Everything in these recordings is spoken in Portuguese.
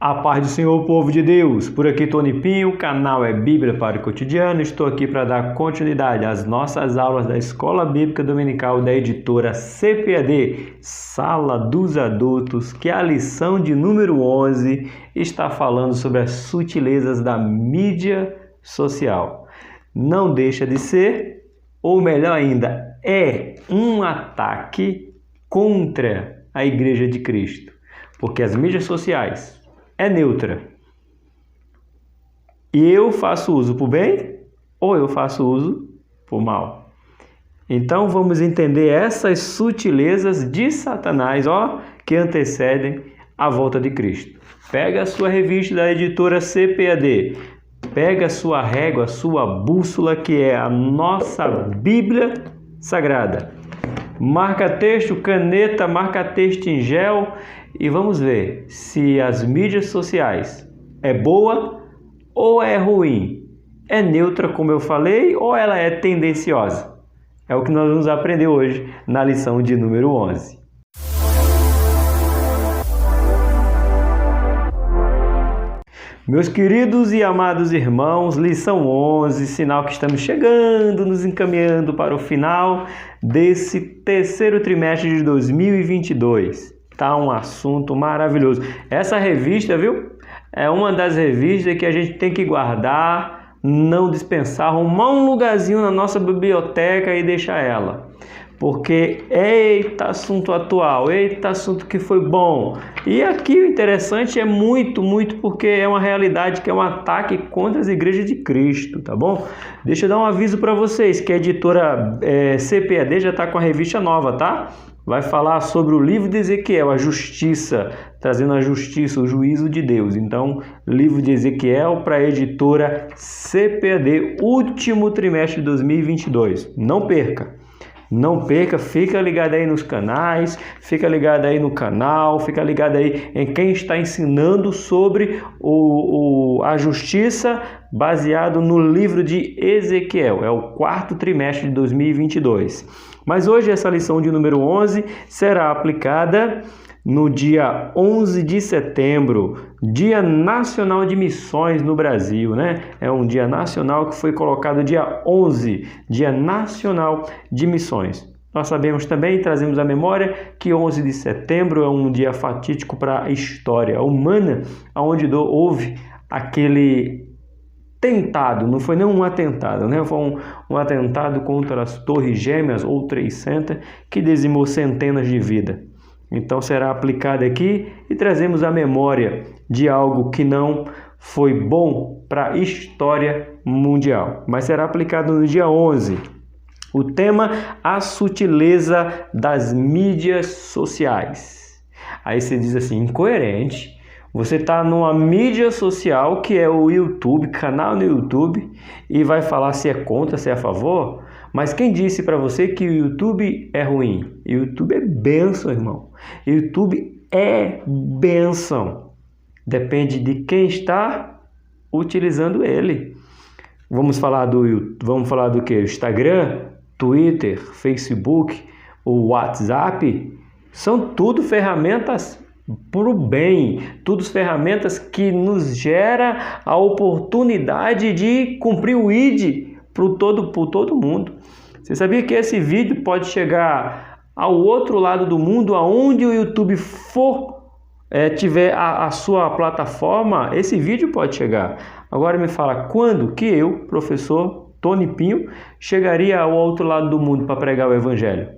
A paz do Senhor, povo de Deus. Por aqui Tony Pinho, o canal é Bíblia para o Cotidiano. Estou aqui para dar continuidade às nossas aulas da Escola Bíblica Dominical da editora CPAD, Sala dos Adultos, que a lição de número 11 está falando sobre as sutilezas da mídia social. Não deixa de ser, ou melhor ainda, é um ataque contra a Igreja de Cristo, porque as mídias sociais é neutra. E eu faço uso por bem ou eu faço uso por mal. Então vamos entender essas sutilezas de Satanás, que antecedem a volta de Cristo. Pega a sua revista da editora CPAD, pega a sua régua, a sua bússola, que é a nossa Bíblia Sagrada. Marca texto, caneta, marca texto em gel e vamos ver se as mídias sociais é boa ou é ruim. É neutra, como eu falei, ou ela é tendenciosa? É o que nós vamos aprender hoje na lição de número 11. Meus queridos e amados irmãos, lição 11, sinal que estamos chegando, nos encaminhando para o final desse terceiro trimestre de 2022. Tá um assunto maravilhoso. Essa revista, viu? É uma das revistas que a gente tem que guardar, não dispensar, arrumar um lugarzinho na nossa biblioteca e deixar ela. Porque, eita assunto atual, eita assunto que foi bom. E aqui o interessante é muito porque é uma realidade que é um ataque contra as igrejas de Cristo, tá bom? Deixa eu dar um aviso para vocês, que a editora CPAD já está com a revista nova, tá? Vai falar sobre o livro de Ezequiel, a justiça, trazendo a justiça, o juízo de Deus. Então, livro de Ezequiel para a editora CPAD, último trimestre de 2022. Não perca! Não perca, fica ligado aí nos canais, fica ligado aí no canal, fica ligado aí em quem está ensinando sobre a justiça baseado no livro de Ezequiel. É o quarto trimestre de 2022. Mas hoje essa lição de número 11 será aplicada no dia 11 de setembro, Dia Nacional de Missões no Brasil, né? É um dia nacional que foi colocado dia 11, Dia Nacional de Missões. Nós sabemos também, trazemos à memória, que 11 de setembro é um dia fatídico para a história humana, onde houve aquele tentado, não foi nem um atentado, né? Foi um atentado contra as Torres Gêmeas ou Trade Center, que dizimou centenas de vidas. Então será aplicado aqui e trazemos a memória de algo que não foi bom para a história mundial, mas será aplicado no dia 11. O tema, a sutileza das mídias sociais. Aí você diz assim, incoerente, você está numa mídia social que é o YouTube, canal no YouTube, e vai falar se é contra, se é a favor? Mas quem disse para você que o YouTube é ruim? O YouTube é bênção, irmão. O YouTube é bênção. Depende de quem está utilizando ele. Vamos falar do que? Instagram, Twitter, Facebook, o WhatsApp. São tudo ferramentas para o bem. Tudo ferramentas que nos gera a oportunidade de cumprir o ID por todo mundo. Você sabia que esse vídeo pode chegar ao outro lado do mundo, aonde o YouTube tiver a sua plataforma, esse vídeo pode chegar. Agora me fala, quando que eu, professor Tony Pinho, chegaria ao outro lado do mundo para pregar o Evangelho?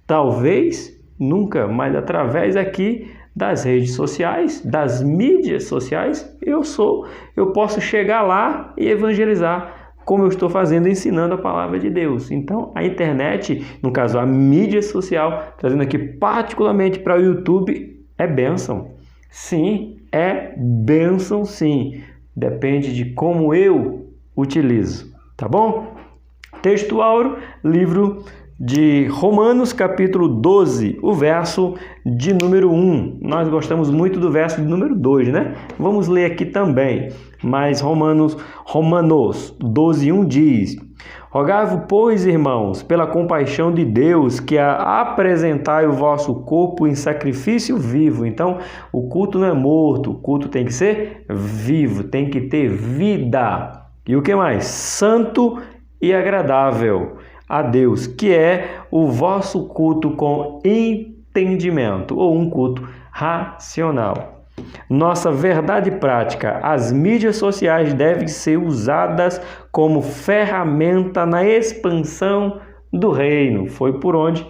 Talvez nunca, mas através aqui das redes sociais, das mídias sociais, eu posso chegar lá e evangelizar, como eu estou fazendo, ensinando a palavra de Deus. Então, a internet, no caso a mídia social, trazendo aqui particularmente para o YouTube, é bênção. Sim, é bênção sim. Depende de como eu utilizo, tá bom? Texto áureo, livro de Romanos capítulo 12, o verso de número 1. Nós gostamos muito do verso de número 2, né? Vamos ler aqui também. Mas Romanos 12, 1 diz: Rogai-vos, pois, irmãos, pela compaixão de Deus, que apresentai o vosso corpo em sacrifício vivo. Então, o culto não é morto, o culto tem que ser vivo, tem que ter vida. E o que mais? Santo e agradável a Deus, que é o vosso culto com entendimento, ou um culto racional. Nossa verdade prática, as mídias sociais devem ser usadas como ferramenta na expansão do reino. Foi por onde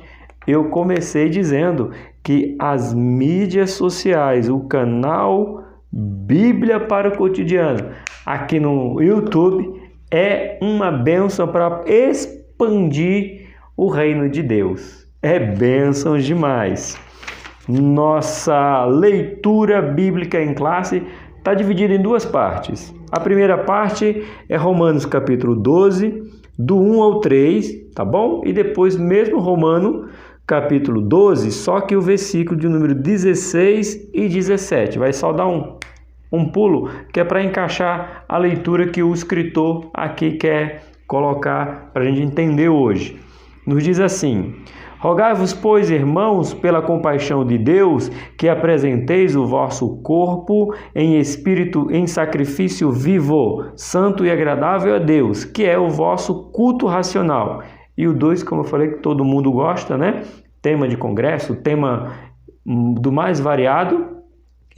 eu comecei dizendo que as mídias sociais, o canal Bíblia para o Cotidiano, aqui no YouTube, é uma bênção para expandir o reino de Deus. É bênção demais. Nossa leitura bíblica em classe está dividida em duas partes. A primeira parte é Romanos capítulo 12, do 1 ao 3, tá bom? E depois mesmo Romano capítulo 12, só que o versículo de número 16 e 17. Vai só dar um pulo, que é para encaixar a leitura que o escritor aqui quer colocar para a gente entender hoje. Nos diz assim: Rogai-vos, pois, irmãos, pela compaixão de Deus, que apresenteis o vosso corpo em espírito, em sacrifício vivo, santo e agradável a Deus, que é o vosso culto racional. E o 2, como eu falei, que todo mundo gosta, né? Tema de congresso, tema do mais variado.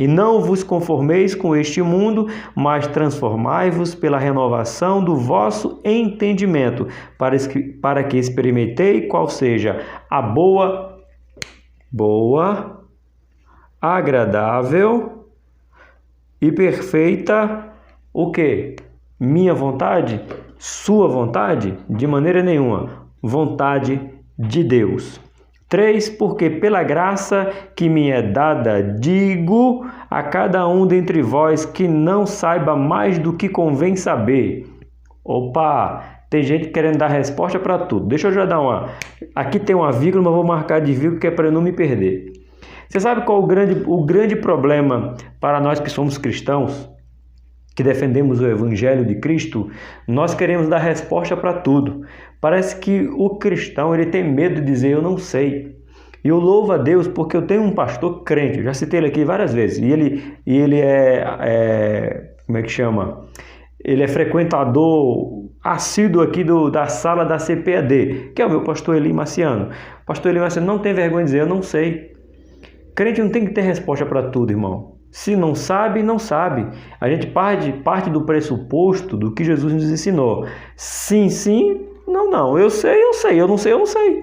E não vos conformeis com este mundo, mas transformai-vos pela renovação do vosso entendimento, para que experimentei qual seja a boa, agradável e perfeita, o quê? Minha vontade? Sua vontade? De maneira nenhuma. Vontade de Deus. 3, porque pela graça que me é dada, digo a cada um dentre vós que não saiba mais do que convém saber. Opa, tem gente querendo dar resposta para tudo. Deixa eu já dar uma... Aqui tem uma vírgula, mas vou marcar de vírgula que é para eu não me perder. Você sabe qual o grande problema para nós que somos cristãos, que defendemos o Evangelho de Cristo? Nós queremos dar resposta para tudo. Parece que o cristão ele tem medo de dizer eu não sei. E eu louvo a Deus porque eu tenho um pastor crente, eu já citei ele aqui várias vezes, e ele como é que chama? Ele é frequentador assíduo aqui da sala da CPAD, que é o meu pastor Eli Marciano. Pastor Eli Marciano não tem vergonha de dizer eu não sei. Crente não tem que ter resposta para tudo, irmão. Se não sabe, não sabe. A gente parte do pressuposto do que Jesus nos ensinou. Sim, sim, não, não. Eu sei, eu não sei, eu não sei.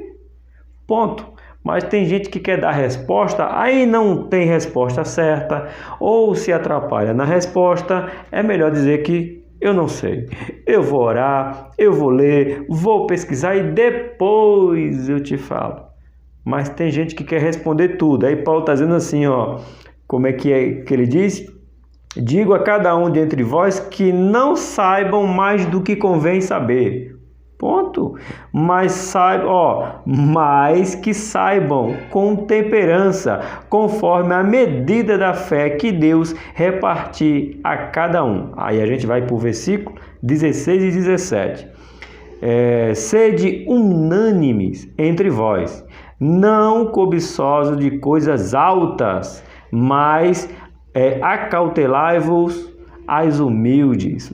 Ponto. Mas tem gente que quer dar resposta, aí não tem resposta certa, ou se atrapalha na resposta. É melhor dizer que eu não sei. Eu vou orar, eu vou ler, vou pesquisar e depois eu te falo. Mas tem gente que quer responder tudo. Aí Paulo está dizendo assim, ó, como é que ele diz? Digo a cada um dentre vós que não saibam mais do que convém saber. Ponto. Mas que saibam com temperança, conforme a medida da fé que Deus repartir a cada um. Aí a gente vai para o versículo 16 e 17. Sede unânimes entre vós, não cobiçosos de coisas altas, mas acautelai-vos as humildes.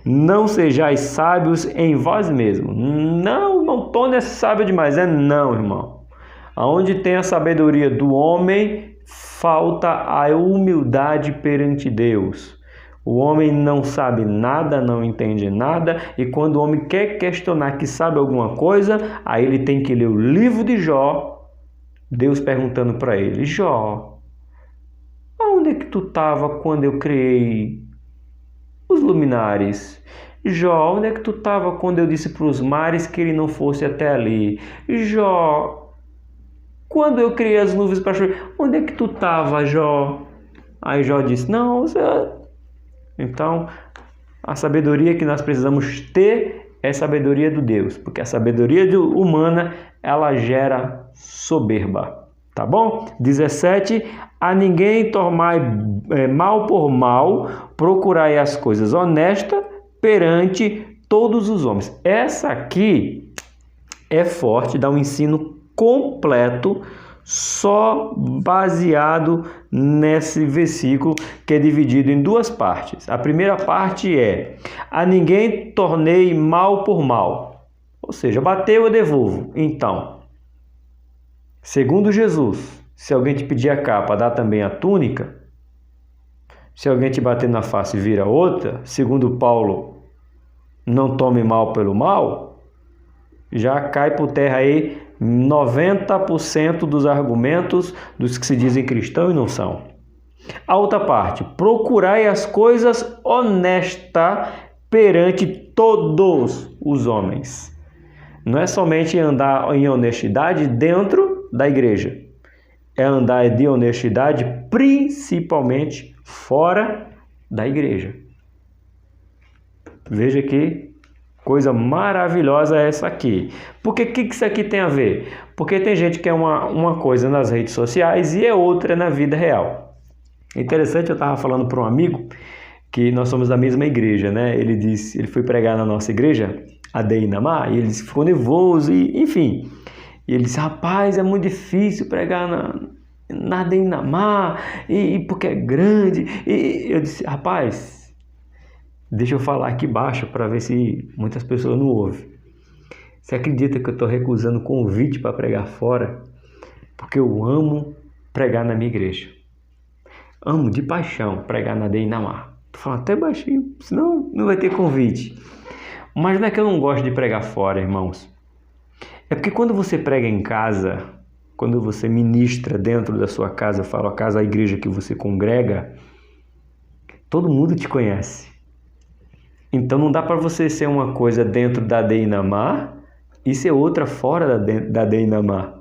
Não sejais sábios em vós mesmos. Não estou nesse sábio demais. Não, irmão. Aonde tem a sabedoria do homem, falta a humildade perante Deus. O homem não sabe nada, não entende nada, e quando o homem quer questionar que sabe alguma coisa, aí ele tem que ler o livro de Jó, Deus perguntando para ele: Jó, onde é que tu estava quando eu criei os luminares? Jó, onde é que tu estava quando eu disse para os mares que ele não fosse até ali? Jó, quando eu criei as nuvens para chover, onde é que tu estava, Jó? Aí Jó disse: não, você... Então, a sabedoria que nós precisamos ter é sabedoria de Deus, porque a sabedoria humana, ela gera soberba, tá bom? 17, a ninguém tomai mal por mal, procurai as coisas honestas perante todos os homens. Essa aqui é forte, dá um ensino completo, só baseado nesse versículo que é dividido em duas partes. A primeira parte é: a ninguém tornei mal por mal, ou seja, bateu eu devolvo. Então, segundo Jesus, se alguém te pedir a capa, dá também a túnica. Se alguém te bater na face, vira outra. Segundo Paulo, não tome mal pelo mal. Já cai por terra aí 90% dos argumentos dos que se dizem cristãos e não são. A outra parte: procurai as coisas honestas perante todos os homens. Não é somente andar em honestidade dentro da igreja, é andar de honestidade principalmente fora da igreja. Veja que coisa maravilhosa é essa aqui. Por que isso aqui tem a ver? Porque tem gente que é uma coisa nas redes sociais e é outra na vida real. É interessante, eu estava falando para um amigo que nós somos da mesma igreja, né? Ele foi pregar na nossa igreja, a Deinamar, e ele disse que ficou nervoso, e enfim. E ele disse: rapaz, é muito difícil pregar na Deinamar, e porque é grande. E eu disse: rapaz, deixa eu falar aqui baixo para ver se muitas pessoas não ouvem. Você acredita que eu estou recusando convite para pregar fora? Porque eu amo pregar na minha igreja. Amo de paixão pregar na Deinamar. Estou falando até baixinho, senão não vai ter convite. Mas não é que eu não gosto de pregar fora, irmãos. É porque quando você prega em casa, quando você ministra dentro da sua casa, eu falo a casa, a igreja que você congrega, todo mundo te conhece. Então não dá para você ser uma coisa dentro da Deinamar e ser outra fora da Deinamar.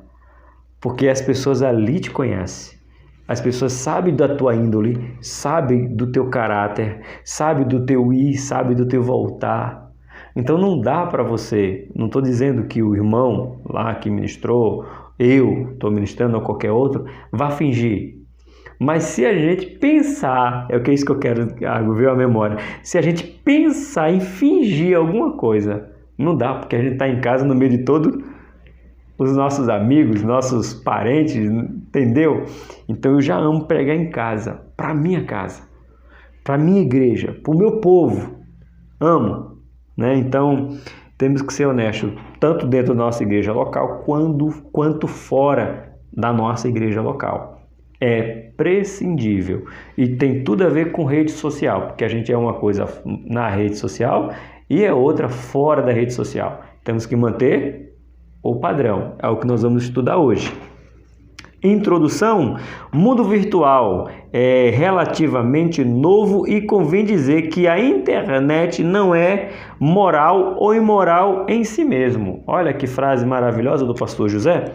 Porque as pessoas ali te conhecem. As pessoas sabem da tua índole, sabem do teu caráter, sabem do teu ir, sabem do teu voltar. Então não dá para você, não estou dizendo que o irmão lá que ministrou, eu estou ministrando ou qualquer outro, vá fingir. Mas se a gente pensar, é isso que eu quero, viu a memória, se a gente pensar em fingir alguma coisa, não dá, porque a gente está em casa no meio de todos os nossos amigos, nossos parentes, entendeu? Então eu já amo pregar em casa, para minha casa, para minha igreja, para o meu povo, amo, né? Então temos que ser honestos, tanto dentro da nossa igreja local, quanto fora da nossa igreja local. É prescindível e tem tudo a ver com rede social, porque a gente é uma coisa na rede social e é outra fora da rede social. Temos que manter o padrão, é o que nós vamos estudar hoje. Introdução: mundo virtual é relativamente novo e convém dizer que a internet não é moral ou imoral em si mesmo. Olha que frase maravilhosa do pastor José.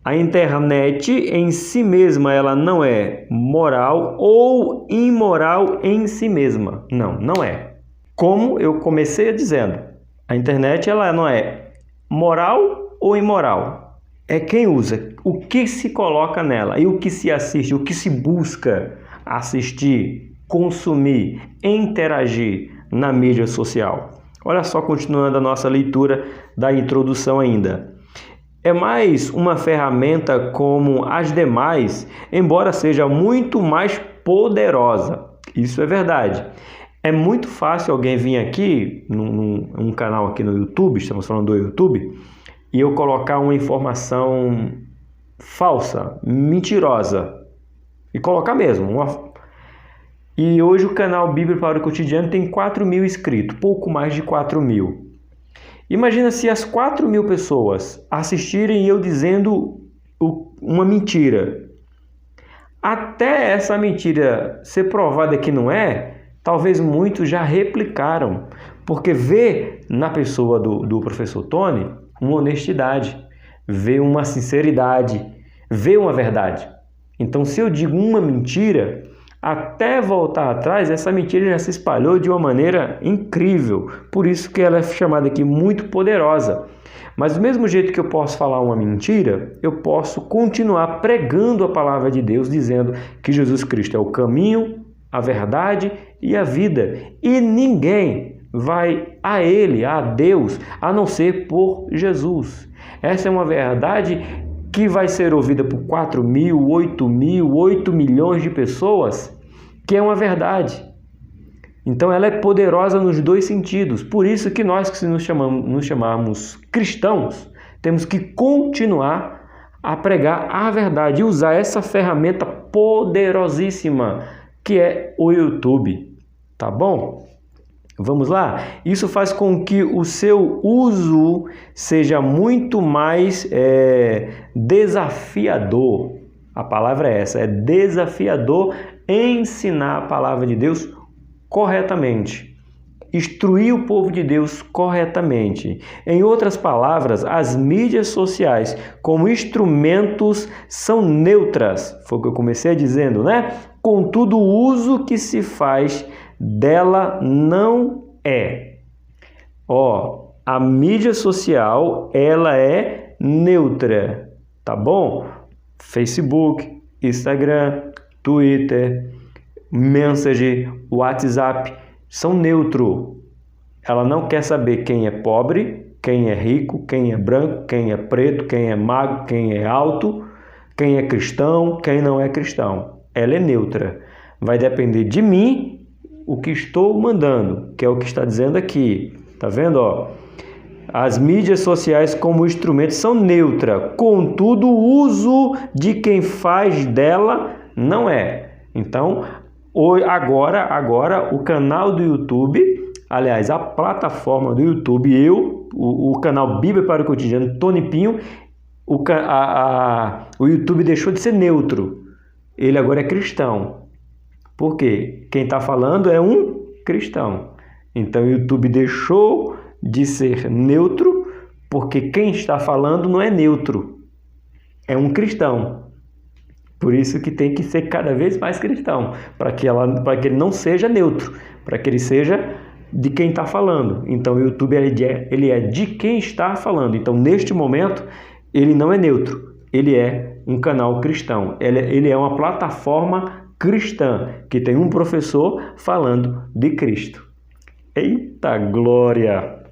A internet em si mesma, ela não é moral ou imoral em si mesma. Não é. Como eu comecei dizendo, a internet ela não é moral ou imoral. É quem usa, o que se coloca nela e o que se assiste, o que se busca assistir, consumir, interagir na mídia social. Olha só, continuando a nossa leitura da introdução ainda. É mais uma ferramenta como as demais, embora seja muito mais poderosa. Isso é verdade. É muito fácil alguém vir aqui, num canal aqui no YouTube, estamos falando do YouTube, e eu colocar uma informação falsa, mentirosa, e colocar mesmo. E hoje o canal Bíblia para o Cotidiano tem 4.000 inscritos, pouco mais de 4.000. Imagina se as 4.000 pessoas assistirem eu dizendo uma mentira. Até essa mentira ser provada que não é, talvez muitos já replicaram, porque vê na pessoa do professor Tony uma honestidade, vê uma sinceridade, vê uma verdade. Então, se eu digo uma mentira, até voltar atrás, essa mentira já se espalhou de uma maneira incrível. Por isso que ela é chamada aqui muito poderosa. Mas do mesmo jeito que eu posso falar uma mentira, eu posso continuar pregando a palavra de Deus, dizendo que Jesus Cristo é o caminho, a verdade e a vida. E ninguém vai a Ele, a Deus, a não ser por Jesus. Essa é uma verdade que vai ser ouvida por 4 mil, 8 mil, 8 milhões de pessoas, que é uma verdade. Então ela é poderosa nos dois sentidos. Por isso que nós que nos chamamos cristãos, temos que continuar a pregar a verdade e usar essa ferramenta poderosíssima que é o YouTube. Tá bom? Vamos lá? Isso faz com que o seu uso seja muito mais desafiador. A palavra é essa, é desafiador ensinar a palavra de Deus corretamente, instruir o povo de Deus corretamente. Em outras palavras, as mídias sociais como instrumentos são neutras, foi o que eu comecei dizendo, né? Contudo, o uso que se faz dela não é. A mídia social, ela é neutra, tá bom? Facebook, Instagram, Twitter, Messenger, WhatsApp são neutros. Ela não quer saber quem é pobre, quem é rico, quem é branco, quem é preto, quem é magro, quem é alto, quem é cristão, quem não é cristão. Ela é neutra. Vai depender de mim o que estou mandando, que é o que está dizendo aqui. Tá vendo? As mídias sociais como instrumento são neutras. Contudo, o uso de quem faz dela não é. Então, agora o canal do YouTube, aliás, a plataforma do YouTube, o canal Bíblia para o Cotidiano, Tony Pinho, o YouTube deixou de ser neutro. Ele agora é cristão. Por quê? Quem está falando é um cristão. Então, o YouTube deixou de ser neutro, porque quem está falando não é neutro. É um cristão. Por isso que tem que ser cada vez mais cristão, para que ele não seja neutro, para que ele seja de quem está falando. Então o YouTube ele é de quem está falando. Então neste momento ele não é neutro, ele é um canal cristão, ele é uma plataforma cristã, que tem um professor falando de Cristo. Eita glória!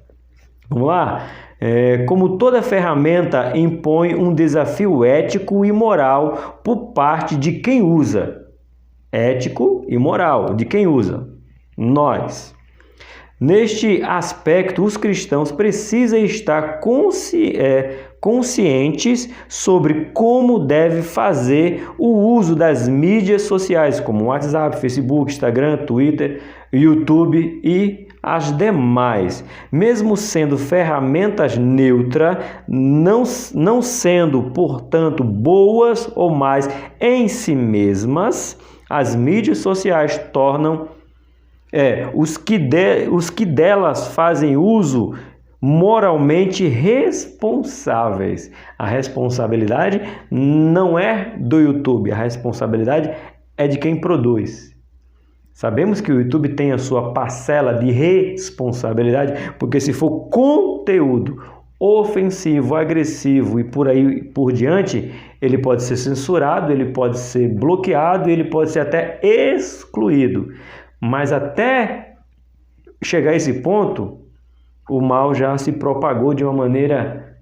Vamos lá? Como toda ferramenta impõe um desafio ético e moral por parte de quem usa. Ético e moral de quem usa. Nós. Neste aspecto, os cristãos precisam estar conscientes sobre como deve fazer o uso das mídias sociais, como WhatsApp, Facebook, Instagram, Twitter, YouTube e as demais. Mesmo sendo ferramentas neutras, não sendo, portanto, boas ou mais em si mesmas, as mídias sociais tornam os que delas fazem uso moralmente responsáveis. A responsabilidade não é do YouTube, a responsabilidade é de quem produz. Sabemos que o YouTube tem a sua parcela de responsabilidade, porque se for conteúdo ofensivo, agressivo e por aí por diante, ele pode ser censurado, ele pode ser bloqueado, ele pode ser até excluído. Mas até chegar a esse ponto, o mal já se propagou de uma maneira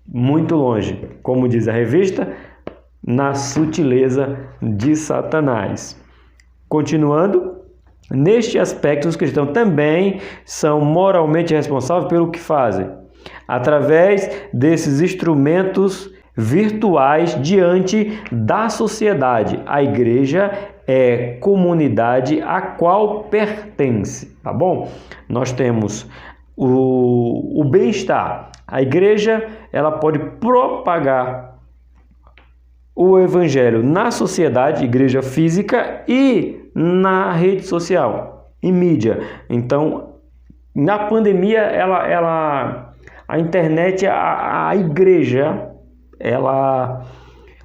muito longe. Como diz a revista, na sutileza de Satanás. Continuando, neste aspecto, os cristãos também são moralmente responsáveis pelo que fazem, através desses instrumentos virtuais diante da sociedade. A igreja é comunidade a qual pertence, tá bom? Nós temos o bem-estar. A igreja, ela pode propagar o evangelho na sociedade, igreja física e na rede social, em mídia. Então, na pandemia, a internet, a igreja, ela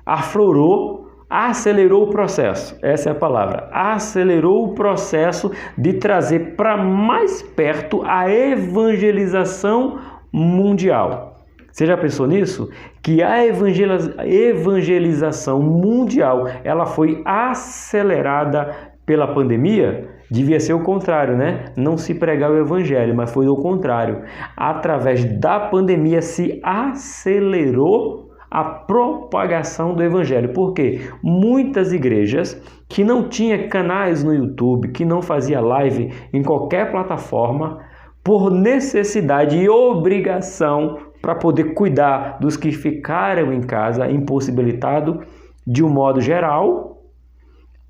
aflorou acelerou o processo, essa é a palavra, acelerou o processo de trazer para mais perto a evangelização mundial. Você já pensou nisso? Que a evangelização mundial, ela foi acelerada pela pandemia? Devia ser o contrário, né? Não se pregar o evangelho, mas foi o contrário. Através da pandemia se acelerou a propagação do evangelho. Por quê? Muitas igrejas que não tinham canais no YouTube, que não fazia live em qualquer plataforma, por necessidade e obrigação para poder cuidar dos que ficaram em casa, impossibilitado de um modo geral,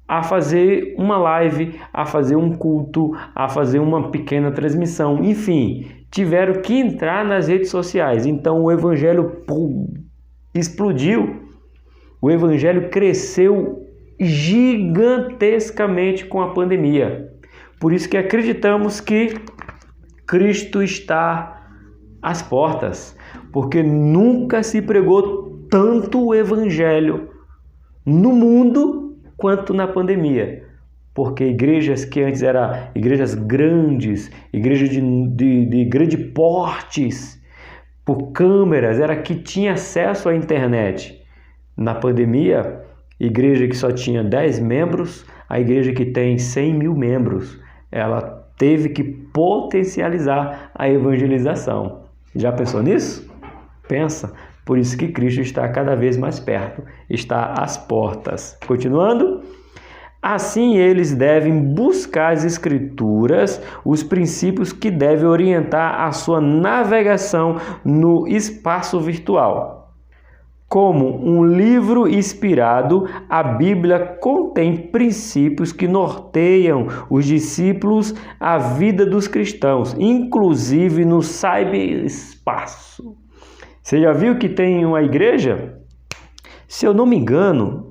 a fazer uma live, a fazer um culto, a fazer uma pequena transmissão, enfim, tiveram que entrar nas redes sociais. Então o evangelho explodiu, o evangelho cresceu gigantescamente com a pandemia. Por isso que acreditamos que Cristo está às portas, porque nunca se pregou tanto o evangelho no mundo quanto na pandemia. Porque igrejas que antes eram igrejas grandes, igrejas de grande portes, por câmeras, era que tinha acesso à internet. Na pandemia, igreja que só tinha 10 membros, a igreja que tem 100 mil membros, ela teve que potencializar a evangelização. Já pensou nisso? Pensa. Por isso que Cristo está cada vez mais perto, está às portas. Continuando. Assim, eles devem buscar as Escrituras, os princípios que devem orientar a sua navegação no espaço virtual. Como um livro inspirado, a Bíblia contém princípios que norteiam os discípulos à vida dos cristãos, inclusive no cyberespaço. Você já viu que tem uma igreja? Se eu não me engano,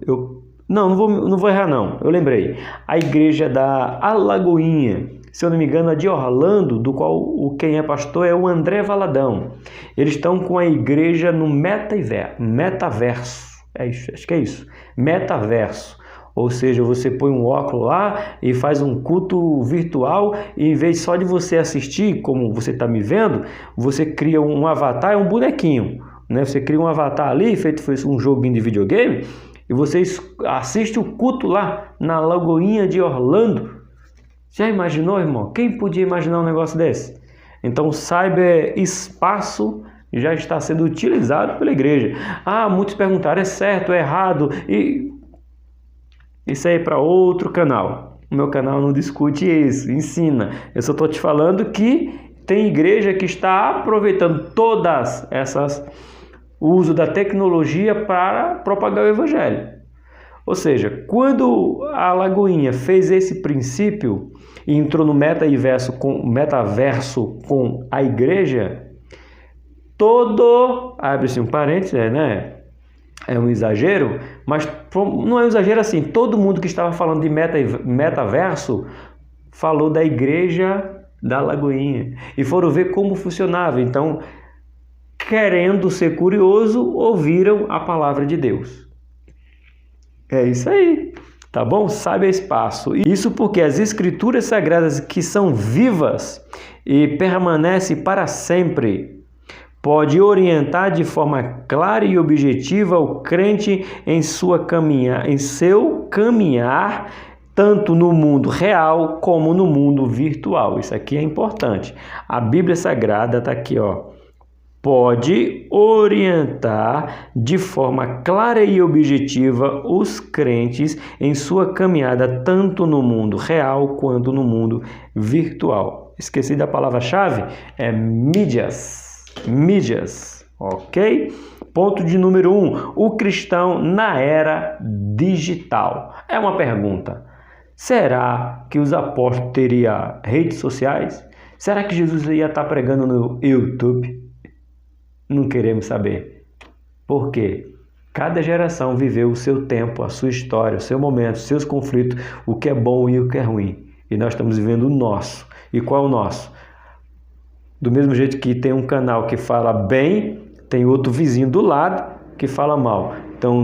não vou errar não, eu lembrei. A igreja da Alagoinha, se eu não me engano, a de Orlando, do qual quem é pastor é o André Valadão. Eles estão com a igreja no metaverso. É isso, acho que é isso. Metaverso. Ou seja, você põe um óculos lá e faz um culto virtual e em vez só de você assistir, como você está me vendo, você cria um avatar, é um bonequinho, né? Você cria um avatar ali, feito um joguinho de videogame, e você assiste o culto lá na Lagoinha de Orlando. Já imaginou, irmão? Quem podia imaginar um negócio desse? Então o cyberespaço já está sendo utilizado pela igreja. Muitos perguntaram, é certo, é errado? E isso aí é para outro canal. O meu canal não discute isso, ensina. Eu só estou te falando que tem igreja que está aproveitando todas essas... o uso da tecnologia para propagar o evangelho. Ou seja, quando a Lagoinha fez esse princípio e entrou no metaverso com a igreja, abre-se um parênteses, né? É um exagero, mas não é um exagero assim. Todo mundo que estava falando de metaverso falou da igreja da Lagoinha e foram ver como funcionava. Então, querendo ser curioso, ouviram a palavra de Deus. É isso aí, tá bom? Cyberespaço. Isso porque as Escrituras Sagradas, que são vivas e permanecem para sempre, pode orientar de forma clara e objetiva o crente em seu caminhar, tanto no mundo real como no mundo virtual. Isso aqui é importante. A Bíblia Sagrada está aqui, ó. Pode orientar de forma clara e objetiva os crentes em sua caminhada tanto no mundo real quanto no mundo virtual. Esqueci da palavra-chave, é mídias, ok? Ponto de número 1, o cristão na era digital. É uma pergunta, será que os apóstolos teriam redes sociais? Será que Jesus ia estar pregando no YouTube? Não queremos saber. Por quê? Cada geração viveu o seu tempo, a sua história, o seu momento, os seus conflitos, o que é bom e o que é ruim. E nós estamos vivendo o nosso. E qual é o nosso? Do mesmo jeito que tem um canal que fala bem, tem outro vizinho do lado que fala mal. Então,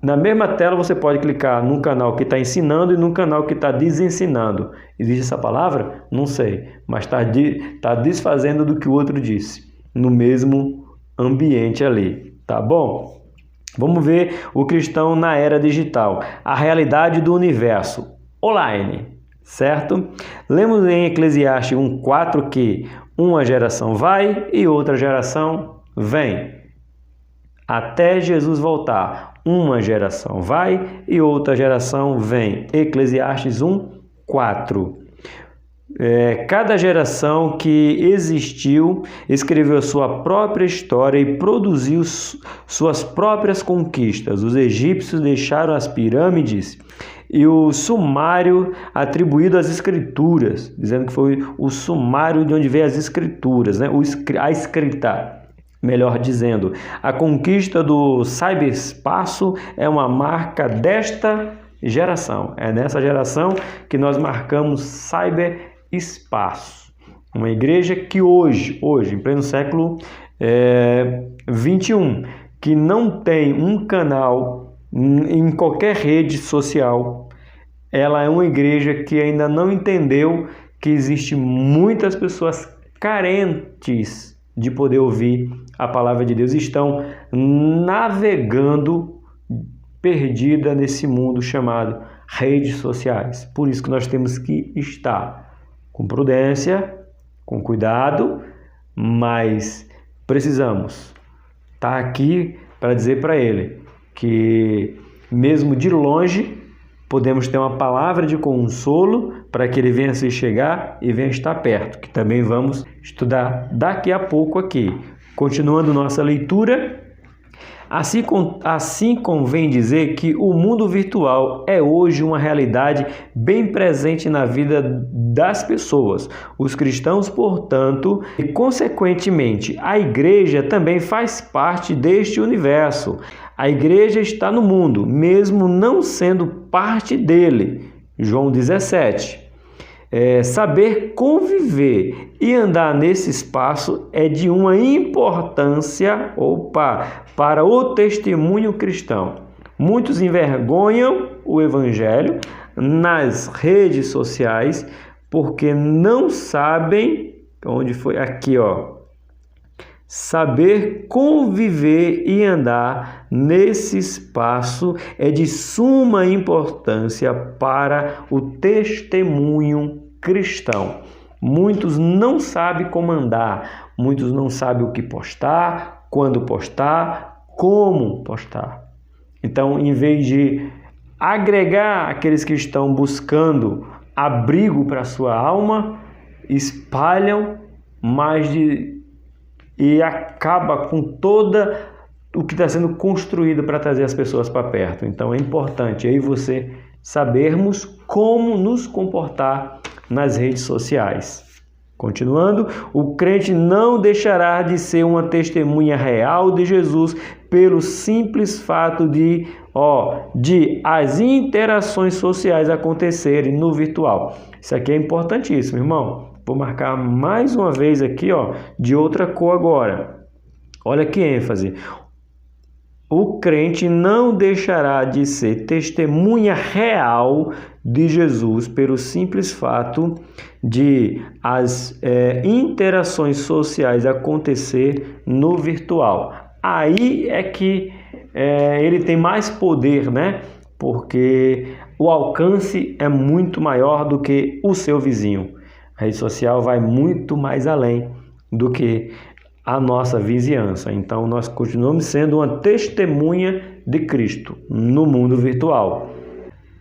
Na mesma tela você pode clicar num canal que está ensinando e num canal que está desensinando. Existe essa palavra? Não sei, mas está desfazendo do que o outro disse, no mesmo ambiente ali, tá bom? Vamos ver o cristão na era digital, a realidade do universo online, certo? Lemos em Eclesiastes 1:4 que uma geração vai e outra geração vem. Até Jesus voltar, uma geração vai e outra geração vem. Eclesiastes 1:4. Cada geração que existiu escreveu sua própria história e produziu suas próprias conquistas. Os egípcios deixaram as pirâmides e o sumário atribuído às escrituras, dizendo que foi o sumário de onde veio as escrituras, né? A escrita. Melhor dizendo, a conquista do ciberespaço é uma marca desta geração. É nessa geração que nós marcamos ciberespaço. Uma igreja que hoje, em pleno século 21, que não tem um canal em qualquer rede social, ela é uma igreja que ainda não entendeu que existe muitas pessoas carentes de poder ouvir a palavra de Deus, estão navegando perdida nesse mundo chamado redes sociais. Por isso que nós temos que estar com prudência, com cuidado, mas precisamos estar aqui para dizer para ele que mesmo de longe podemos ter uma palavra de consolo para que ele venha se chegar e venha estar perto, que também vamos estudar daqui a pouco aqui. Continuando nossa leitura, assim convém dizer que o mundo virtual é hoje uma realidade bem presente na vida das pessoas. Os cristãos, portanto, e consequentemente a igreja também faz parte deste universo. A igreja está no mundo, mesmo não sendo parte dele. João 17. Saber conviver e andar nesse espaço é de uma importância para o testemunho cristão. Muitos envergonham o evangelho nas redes sociais porque não sabem, onde foi? Aqui, ó. Saber conviver e andar nesse espaço é de suma importância para o testemunho cristão. Muitos não sabem como andar, muitos não sabem o que postar, quando postar, como postar. Então, em vez de agregar aqueles que estão buscando abrigo para a sua alma, espalham e acaba com toda o que está sendo construído para trazer as pessoas para perto. Então é importante eu e você sabermos como nos comportar nas redes sociais. Continuando, o crente não deixará de ser uma testemunha real de Jesus pelo simples fato de as interações sociais acontecerem no virtual. Isso aqui é importantíssimo, irmão. Vou marcar mais uma vez aqui, de outra cor agora. Olha que ênfase. O crente não deixará de ser testemunha real de Jesus pelo simples fato de as interações sociais acontecer no virtual. Aí é que ele tem mais poder, né? Porque o alcance é muito maior do que o seu vizinho. A rede social vai muito mais além do que a nossa vizinhança. Então, nós continuamos sendo uma testemunha de Cristo no mundo virtual.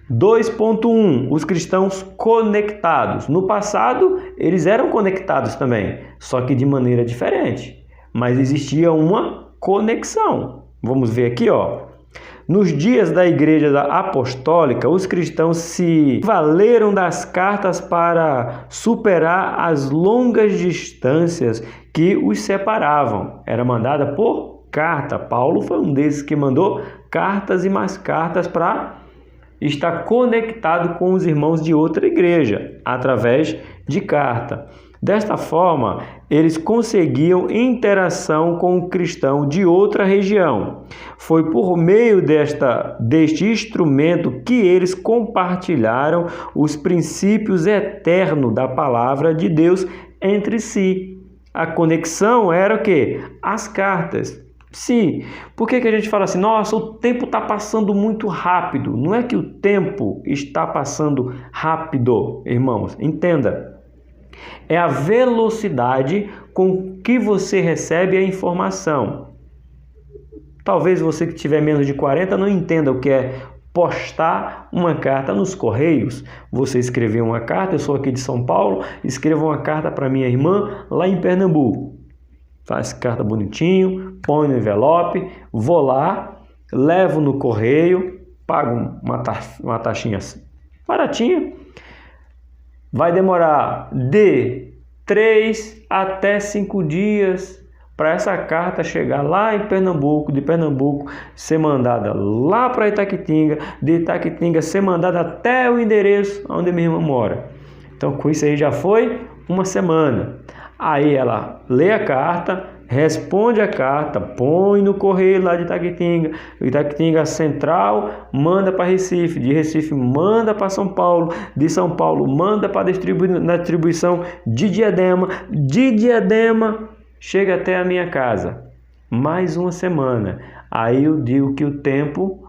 2.1. Os cristãos conectados. No passado, eles eram conectados também, só que de maneira diferente. Mas existia uma conexão. Vamos ver aqui, Nos dias da Igreja Apostólica, os cristãos se valeram das cartas para superar as longas distâncias que os separavam. Era mandada por carta. Paulo foi um desses que mandou cartas e mais cartas para estar conectado com os irmãos de outra igreja, através de carta. Desta forma, eles conseguiam interação com o cristão de outra região. Foi por meio deste instrumento que eles compartilharam os princípios eternos da palavra de Deus entre si. A conexão era o quê? As cartas. Sim, por que a gente fala assim, nossa, o tempo está passando muito rápido? Não é que o tempo está passando rápido, irmãos, entenda. É a velocidade com que você recebe a informação. Talvez você que tiver menos de 40 não entenda o que é postar uma carta nos correios. Você escreveu uma carta, eu sou aqui de São Paulo, escrevo uma carta para minha irmã lá em Pernambuco. Faz carta bonitinho, põe no envelope, vou lá, levo no correio, pago uma taxinha baratinha. Vai demorar de 3 até 5 dias para essa carta chegar lá em Pernambuco, de Pernambuco ser mandada lá para Itaquitinga, de Itaquitinga ser mandada até o endereço onde minha irmã mora. Então com isso aí já foi uma semana. Aí ela lê a carta, responde a carta, põe no correio lá de Itaquitinga, Itaquitinga Central manda para Recife, de Recife manda para São Paulo, de São Paulo manda para na distribuição de Diadema chega até a minha casa. Mais uma semana. Aí eu digo que o tempo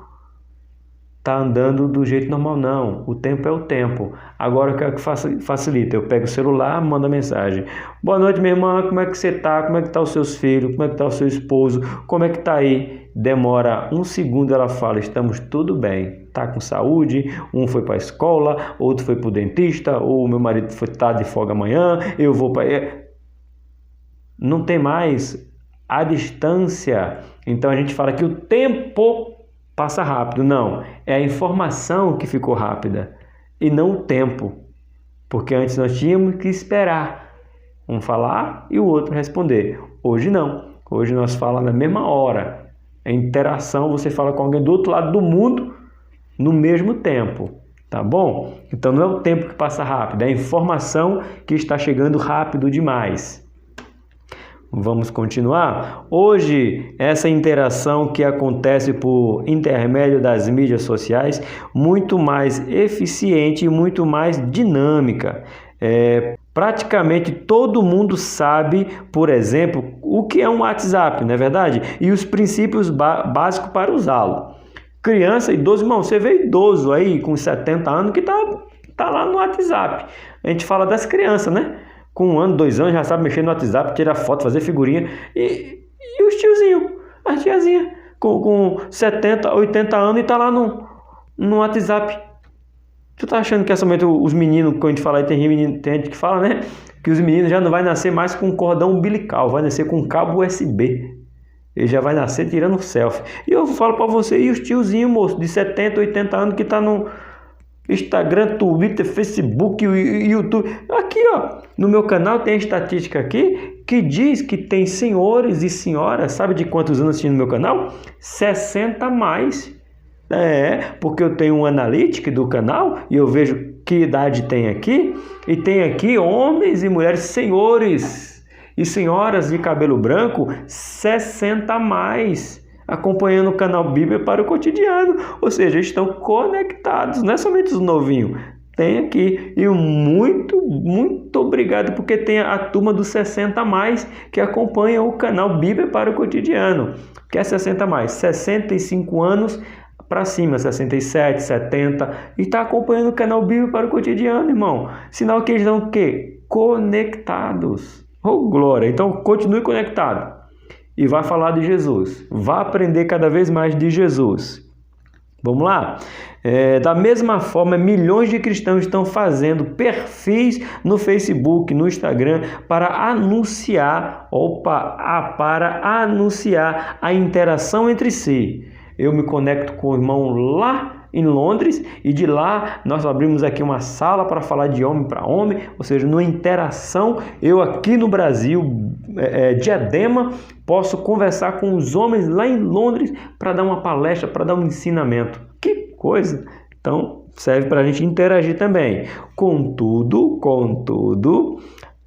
está andando do jeito normal, não. O tempo é o tempo. Agora eu quero que facilita. Eu pego o celular, mando a mensagem. Boa noite, minha irmã. Como é que você está? Como é que estão os seus filhos? Como é que está o seu esposo? Como é que está aí? Demora um segundo, ela fala, estamos tudo bem. Está com saúde? Um foi para a escola, outro foi para o dentista, ou meu marido está de folga amanhã, eu vou para... Não tem mais a distância. Então a gente fala que o tempo passa rápido. Não, é a informação que ficou rápida e não o tempo. Porque antes nós tínhamos que esperar um falar e o outro responder. Hoje não. Hoje nós falamos na mesma hora. É interação, você fala com alguém do outro lado do mundo no mesmo tempo. Tá bom? Então não é o tempo que passa rápido, é a informação que está chegando rápido demais. Vamos continuar? Hoje, essa interação que acontece por intermédio das mídias sociais, muito mais eficiente e muito mais dinâmica. Praticamente todo mundo sabe, por exemplo, o que é um WhatsApp, não é verdade? E os princípios básicos para usá-lo. Criança, idoso, irmão, você vê idoso aí com 70 anos que tá lá no WhatsApp. A gente fala das crianças, né? Com 1 ano, 2 anos, já sabe mexer no WhatsApp, tirar foto, fazer figurinha. E os tiozinhos, as tiazinhas, com 70, 80 anos e tá lá no WhatsApp. Tu tá achando que é somente os meninos, quando a gente fala aí, tem gente que fala, né? Que os meninos já não vai nascer mais com cordão umbilical, vai nascer com cabo USB. Ele já vai nascer tirando selfie. E eu falo pra você, e os tiozinhos, moço, de 70, 80 anos que tá no Instagram, Twitter, Facebook, YouTube. Aqui, ó, no meu canal tem a estatística aqui que diz que tem senhores e senhoras, sabe de quantos anos assistindo no meu canal? 60 a mais. Porque eu tenho um analytics do canal e eu vejo que idade tem aqui. E tem aqui homens e mulheres, senhores e senhoras de cabelo branco, 60 a mais, acompanhando o canal Bíblia para o Cotidiano. Ou seja, estão conectados, não é somente os novinhos. Tem aqui. E muito, muito obrigado, porque tem a turma dos 60 a mais que acompanha o canal Bíblia para o Cotidiano. Que é 60 a mais, 65 anos para cima, 67, 70. E está acompanhando o canal Bíblia para o Cotidiano, irmão. Sinal que eles estão o quê? Conectados. Oh, glória! Então, continue conectado. E vai falar de Jesus. Vá aprender cada vez mais de Jesus. Vamos lá? Da mesma forma, milhões de cristãos estão fazendo perfis no Facebook, no Instagram, para anunciar a interação entre si. Eu me conecto com o irmão lá em Londres e de lá nós abrimos aqui uma sala para falar de homem para homem, ou seja, numa interação, eu aqui no Brasil, Diadema, posso conversar com os homens lá em Londres para dar uma palestra, para dar um ensinamento. Que coisa! Então, serve para a gente interagir também. Contudo,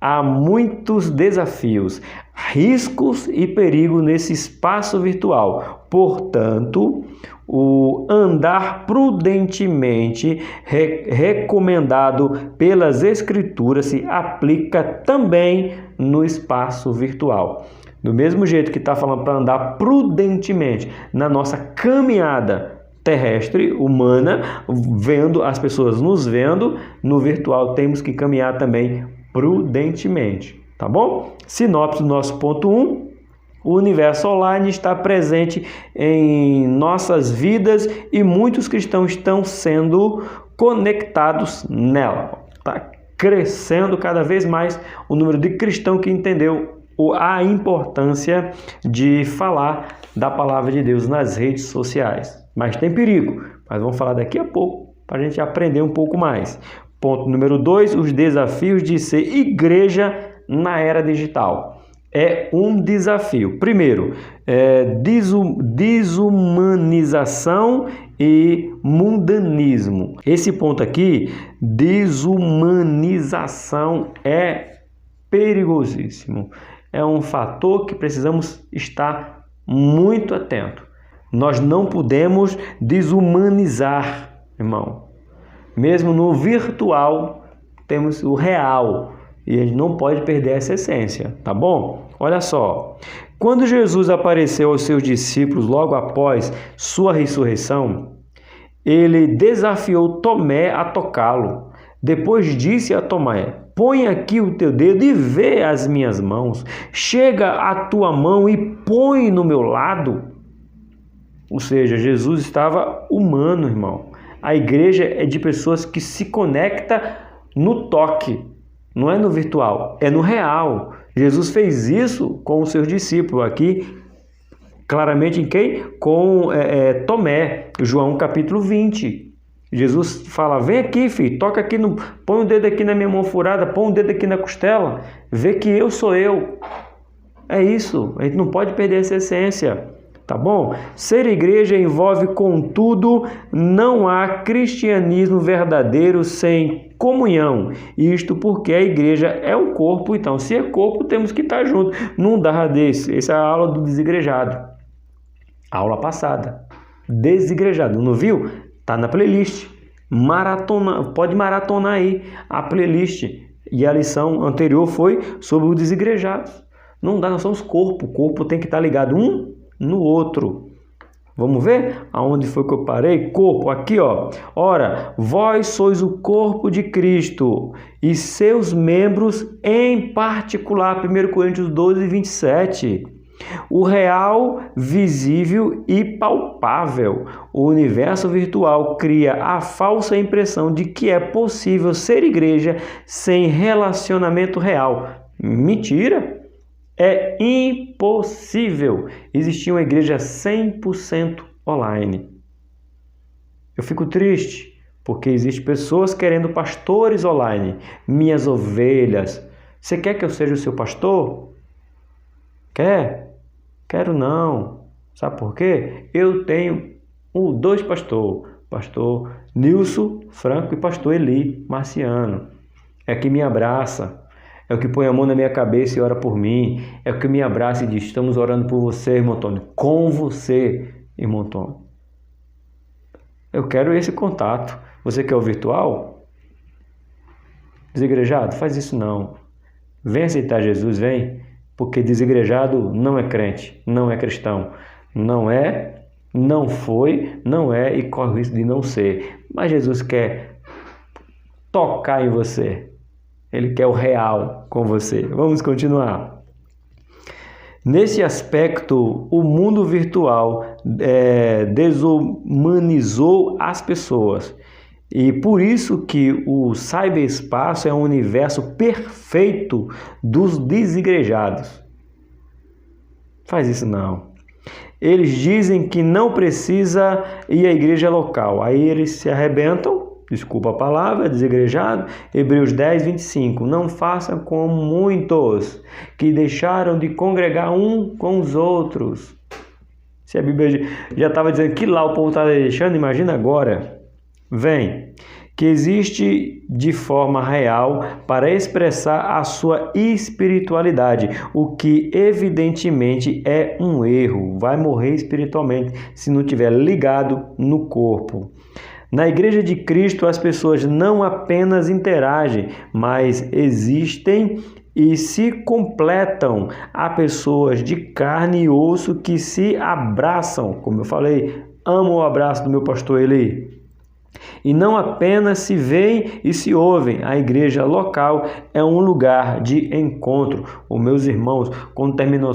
há muitos desafios, riscos e perigos nesse espaço virtual. Portanto, o andar prudentemente recomendado pelas Escrituras se aplica também no espaço virtual. Do mesmo jeito que está falando para andar prudentemente na nossa caminhada terrestre, humana, vendo as pessoas nos vendo, no virtual temos que caminhar também prudentemente, tá bom? Sinopse do nosso ponto 1. O universo online está presente em nossas vidas e muitos cristãos estão sendo conectados nela. Está crescendo cada vez mais o número de cristãos que entendeu a importância de falar da palavra de Deus nas redes sociais. Mas tem perigo, mas vamos falar daqui a pouco para a gente aprender um pouco mais. Ponto número 2, os desafios de ser igreja na era digital. É um desafio. Primeiro, desumanização e mundanismo. Esse ponto aqui, desumanização, é perigosíssimo. É um fator que precisamos estar muito atento. Nós não podemos desumanizar, irmão. Mesmo no virtual, temos o real. E a gente não pode perder essa essência, tá bom? Olha só. Quando Jesus apareceu aos seus discípulos logo após sua ressurreição, ele desafiou Tomé a tocá-lo. Depois disse a Tomé: põe aqui o teu dedo e vê as minhas mãos. Chega a tua mão e põe no meu lado. Ou seja, Jesus estava humano, irmão. A igreja é de pessoas que se conectam no toque. Não é no virtual, é no real. Jesus fez isso com os seus discípulos. Aqui, claramente em quem? Com Tomé, João capítulo 20. Jesus fala: vem aqui, filho, toca aqui, põe o dedo aqui na minha mão furada, põe o dedo aqui na costela, vê que eu sou eu. É isso, a gente não pode perder essa essência, tá bom? Ser igreja envolve, contudo, não há cristianismo verdadeiro sem comunhão. Isto porque a igreja é um corpo, então se é corpo temos que estar junto. Não dá desse. Essa é a aula do desigrejado. Aula passada. Desigrejado. Não viu? Tá na playlist. Pode maratonar aí a playlist. E a lição anterior foi sobre o desigrejado. Não dá, nós somos corpo. O corpo tem que estar ligado um no outro. Vamos ver aonde foi que eu parei? Corpo, aqui ó. Ora, vós sois o corpo de Cristo e seus membros em particular. 1 Coríntios 12, 27. O real, visível e palpável. O universo virtual cria a falsa impressão de que é possível ser igreja sem relacionamento real. Mentira! É impossível existir uma igreja 100% online. Eu fico triste porque existem pessoas querendo pastores online. Minhas ovelhas. Você quer que eu seja o seu pastor? Quer? Quero não. Sabe por quê? Eu tenho dois pastores. Pastor Nilson Franco e pastor Eli Marciano. É que me abraça. É o que põe a mão na minha cabeça e ora por mim. É o que me abraça e diz: estamos orando por você, irmão Antônio. Com você, irmão Antônio. Eu quero esse contato. Você quer o virtual? Desigrejado? Faz isso não. Vem aceitar Jesus, vem. Porque desigrejado não é crente, não é cristão. Não é, não foi, não é e corre o risco de não ser. Mas Jesus quer tocar em você. Ele quer o real com você. Vamos continuar. Nesse aspecto, o mundo virtual desumanizou as pessoas. E por isso que o cyberespaço é um universo perfeito dos desigrejados. Faz isso não. Eles dizem que não precisa ir à igreja local. Aí eles se arrebentam. Desculpa a palavra, desigrejado. Hebreus 10, 25. Não façam como muitos que deixaram de congregar um com os outros. Se a Bíblia já estava dizendo que lá o povo está deixando, imagina agora. vem, que existe de forma real para expressar a sua espiritualidade, o que evidentemente é um erro, vai morrer espiritualmente se não estiver ligado no corpo. Na Igreja de Cristo, as pessoas não apenas interagem, mas existem e se completam. Há pessoas de carne e osso que se abraçam, como eu falei, amo o abraço do meu pastor Eli. E não apenas se veem e se ouvem. A igreja local é um lugar de encontro. Os meus irmãos, quando terminou,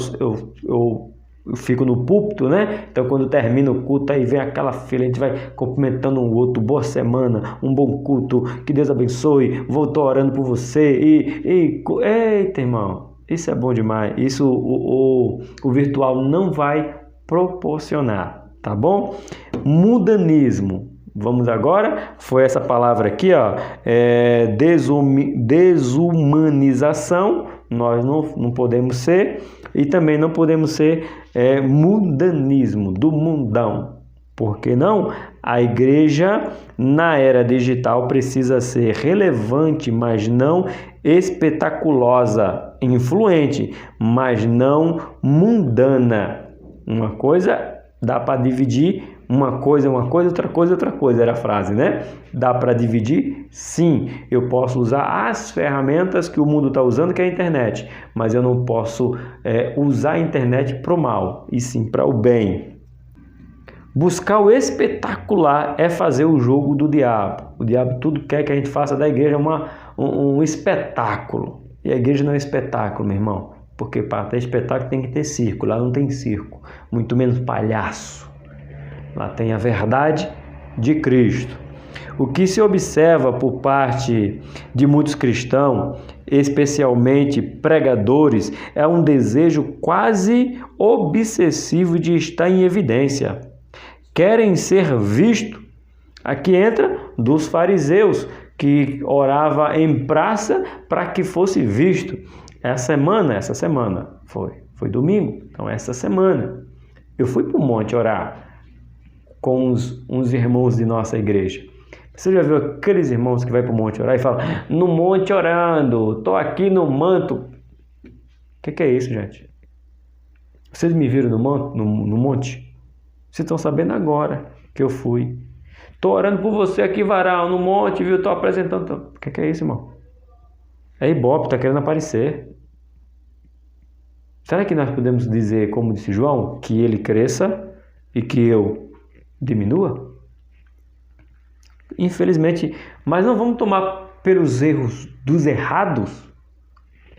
eu fico no púlpito, né? Então, quando termina o culto, aí vem aquela fila, a gente vai cumprimentando um outro, boa semana, um bom culto, que Deus abençoe, vou estar orando por você. Eita, irmão, isso é bom demais. Isso o virtual não vai proporcionar, tá bom? Mundanismo. Vamos agora, foi essa palavra aqui, ó, desumanização, nós não podemos ser, e também não podemos ser mundanismo, do mundão. Por que não? A igreja na era digital precisa ser relevante, mas não espetaculosa, influente, mas não mundana. Uma coisa dá para dividir. Uma coisa, outra coisa, era a frase, né? Dá para dividir? Sim, eu posso usar as ferramentas que o mundo está usando, que é a internet, mas eu não posso usar a internet para o mal, e sim para o bem. Buscar o espetacular é fazer o jogo do diabo. O diabo tudo quer que a gente faça da igreja um espetáculo, e a igreja não é espetáculo, meu irmão, porque para ter espetáculo tem que ter circo, lá não tem circo, muito menos palhaço. Lá tem a verdade de Cristo. O que se observa por parte de muitos cristãos, especialmente pregadores, é um desejo quase obsessivo de estar em evidência. Querem ser vistos. Aqui entra dos fariseus, que orava em praça para que fosse visto. Essa semana, foi domingo, então essa semana, eu fui para o monte orar com uns irmãos de nossa igreja. Você já viu aqueles irmãos que vai para o monte orar e falam, no monte orando, estou aqui no manto. O que é isso, gente? Vocês me viram no monte? Vocês estão sabendo agora que eu fui. Estou orando por você aqui, varal, no monte, viu? Estou apresentando. O que é isso, irmão? É Ibope, está querendo aparecer. Será que nós podemos dizer, como disse João, que ele cresça e que eu diminua? Infelizmente, mas não vamos tomar pelos erros dos errados,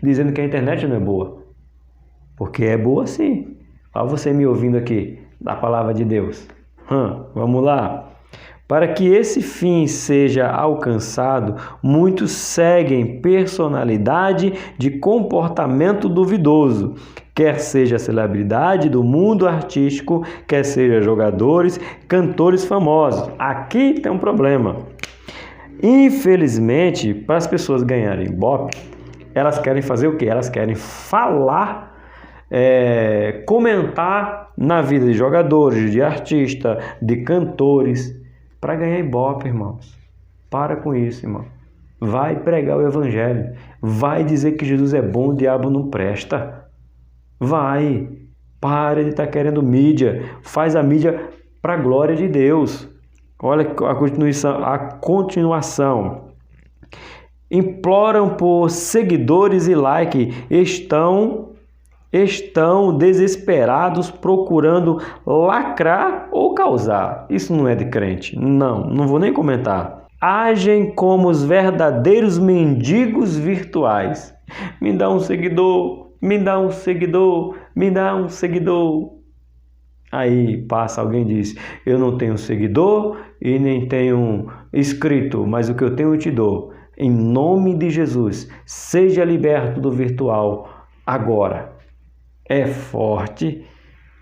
dizendo que a internet não é boa, porque é boa sim. Olha você me ouvindo aqui, da palavra de Deus. Vamos lá. Para que esse fim seja alcançado, muitos seguem personalidade de comportamento duvidoso, quer seja celebridade do mundo artístico, quer seja jogadores, cantores famosos. Aqui tem um problema. Infelizmente, para as pessoas ganharem Ibope, elas querem fazer o quê? Elas querem falar, comentar na vida de jogadores, de artistas, de cantores, para ganhar Ibope, irmãos. Para com isso, irmão. Vai pregar o evangelho. Vai dizer que Jesus é bom, o diabo não presta. Vai. Para de estar querendo mídia. Faz a mídia para a glória de Deus. Olha a continuação. Imploram por seguidores e like. Estão desesperados procurando lacrar ou causar. Isso não é de crente. Não vou nem comentar. Agem como os verdadeiros mendigos virtuais. Me dá um seguidor, me dá um seguidor, me dá um seguidor. Aí passa alguém e diz, eu não tenho seguidor e nem tenho inscrito, mas o que eu tenho eu te dou. Em nome de Jesus, seja liberto do virtual agora. É forte.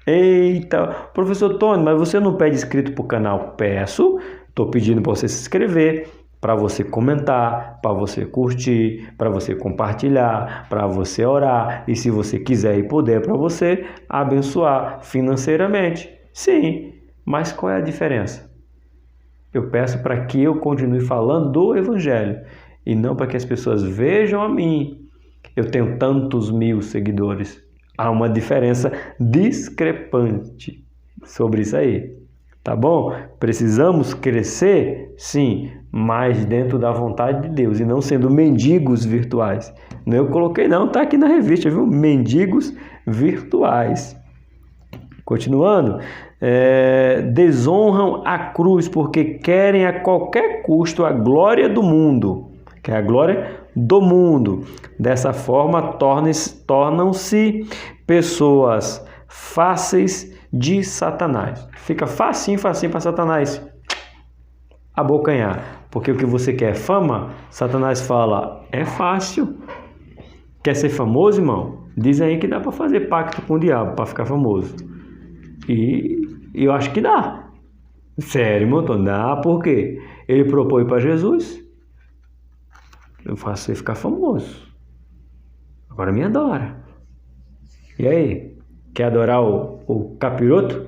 Eita, professor Tony, mas você não pede inscrito para o canal? Peço, estou pedindo para você se inscrever, para você comentar, para você curtir, para você compartilhar, para você orar e se você quiser e puder, para você abençoar financeiramente. Sim, mas qual é a diferença? Eu peço para que eu continue falando do Evangelho e não para que as pessoas vejam a mim. Eu tenho tantos mil seguidores. Há uma diferença discrepante sobre isso aí. Tá bom? Precisamos crescer? Sim, mas dentro da vontade de Deus e não sendo mendigos virtuais. Não eu coloquei não, tá aqui na revista, viu? Mendigos virtuais. Continuando, desonram a cruz porque querem a qualquer custo a glória do mundo, que é a glória do mundo. Dessa forma, tornam-se pessoas fáceis de Satanás. Fica facinho para Satanás abocanhar. Porque o que você quer é fama, Satanás fala, é fácil. Quer ser famoso, irmão? Diz aí que dá para fazer pacto com o diabo para ficar famoso. E eu acho que dá. Sério, meu Antônio, dá. Por quê? Ele propôs para Jesus. Eu faço você ficar famoso. Agora me adora. E aí? Quer adorar o capiroto?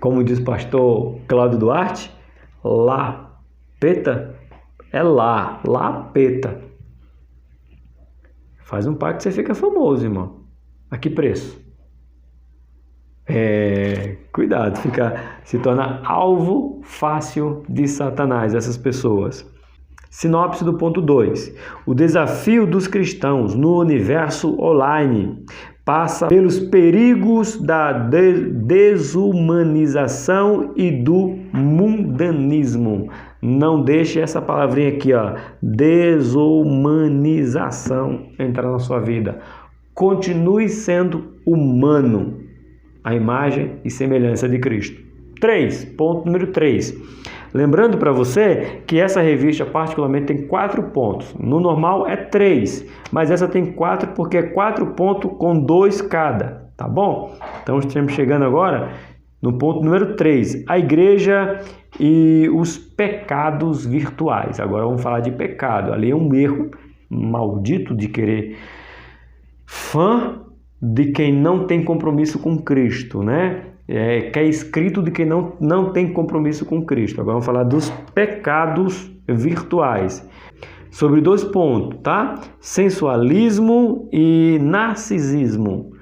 Como diz o pastor Cláudio Duarte? Lapeta? É lapeta. Faz um pacto e você fica famoso, irmão. A que preço? Cuidado, se torna alvo fácil de Satanás, essas pessoas. Sinopse do ponto 2. O desafio dos cristãos no universo online passa pelos perigos da desumanização e do mundanismo. Não deixe essa palavrinha aqui, ó, desumanização, entrar na sua vida. Continue sendo humano, a imagem e semelhança de Cristo. 3, ponto número 3. Lembrando para você que essa revista particularmente tem 4 pontos. No normal é 3, mas essa tem 4 porque é 4 pontos com 2 cada, tá bom? Então estamos chegando agora no ponto número 3, a igreja e os pecados virtuais. Agora vamos falar de pecado. Ali é um erro maldito de querer fã de quem não tem compromisso com Cristo, né? Que é escrito de quem não tem compromisso com Cristo. Agora vamos falar dos pecados virtuais. Sobre 2 pontos, tá? Sensualismo e narcisismo.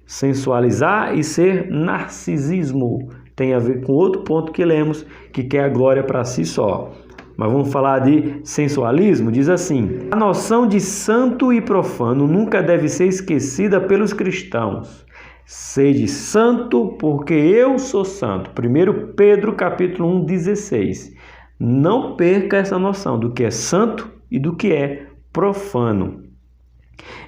Sensualizar e ser narcisismo. Tem a ver com outro ponto que lemos, que quer a glória para si só. Mas vamos falar de sensualismo? Diz assim: a noção de santo e profano nunca deve ser esquecida pelos cristãos. Sede santo, porque eu sou santo. 1 Pedro, capítulo 1, 16. Não perca essa noção do que é santo e do que é profano.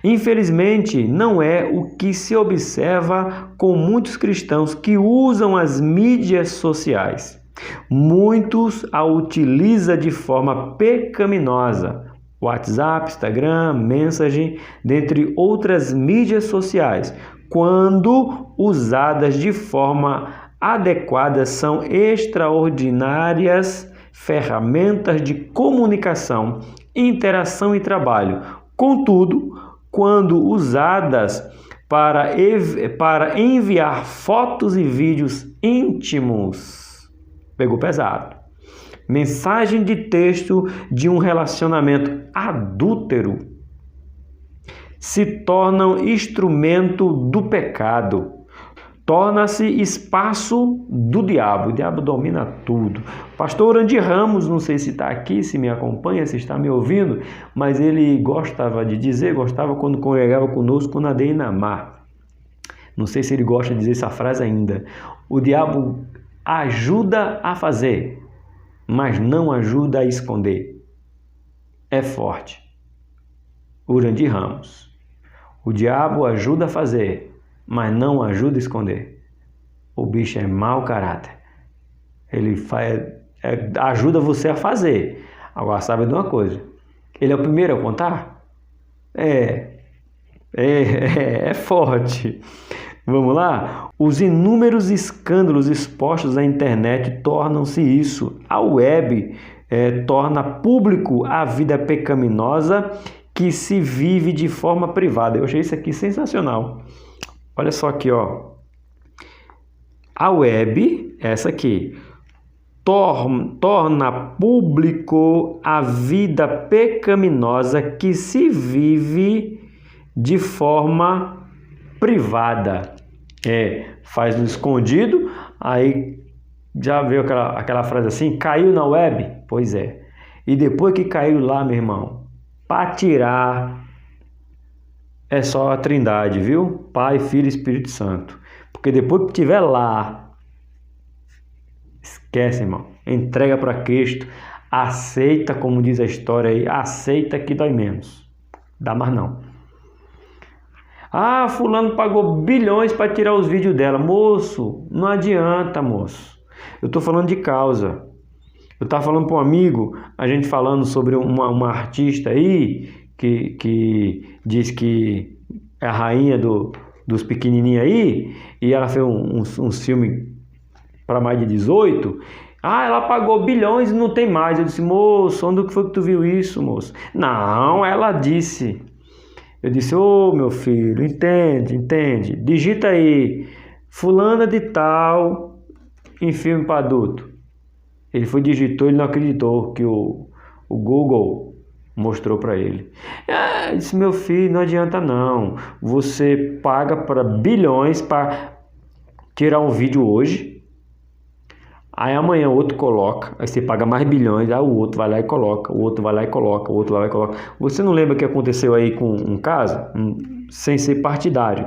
Infelizmente, não é o que se observa com muitos cristãos que usam as mídias sociais. Muitos a utilizam de forma pecaminosa. WhatsApp, Instagram, Messaging, dentre outras mídias sociais, quando usadas de forma adequada, são extraordinárias ferramentas de comunicação, interação e trabalho. Contudo, quando usadas para enviar fotos e vídeos íntimos, pegou pesado. Mensagem de texto de um relacionamento adúltero se tornam instrumento do pecado. Torna-se espaço do diabo. O diabo domina tudo. Pastor Urandir Ramos, não sei se está aqui, se me acompanha, se está me ouvindo, mas ele gostava quando congregava conosco na Deinamar. Não sei se ele gosta de dizer essa frase ainda. O diabo ajuda a fazer, mas não ajuda a esconder. É forte. Urandir Ramos. O diabo ajuda a fazer, mas não ajuda a esconder. O bicho é mau caráter. Ele ajuda você a fazer. Agora, sabe de uma coisa? Ele é o primeiro a contar? É forte. Vamos lá? Os inúmeros escândalos expostos à internet tornam-se isso. A web torna público a vida pecaminosa que se vive de forma privada. Eu achei isso aqui sensacional. Olha só aqui, ó. A web, essa aqui, torna público a vida pecaminosa que se vive de forma privada. Faz no escondido, aí já veio aquela frase assim, caiu na web? Pois é. E depois que caiu lá, meu irmão, para tirar é só a Trindade, viu? Pai, Filho e Espírito Santo. Porque depois que estiver lá, esquece, irmão. Entrega para Cristo. Aceita, como diz a história aí, aceita que dói menos. Dá mais não. Ah, fulano pagou bilhões para tirar os vídeos dela. Moço, não adianta, moço. Eu tô falando de causa. Eu tava falando para um amigo, a gente falando sobre uma artista aí, que diz que é a rainha dos pequenininhos aí, e ela fez um filme para mais de 18. Ah, ela pagou bilhões e não tem mais. Eu disse, moço, onde foi que tu viu isso, moço? Não, ela disse. Eu disse, ô meu filho, entende. Digita aí, fulana de tal, em filme para adulto. Ele digitou, ele não acreditou que o Google mostrou para ele. Eu disse, meu filho, não adianta não. Você paga para bilhões para tirar um vídeo hoje. Aí amanhã o outro coloca, aí você paga mais bilhões, aí o outro vai lá e coloca, o outro vai lá e coloca, o outro vai lá e coloca. Você não lembra o que aconteceu aí com um caso, sem ser partidário,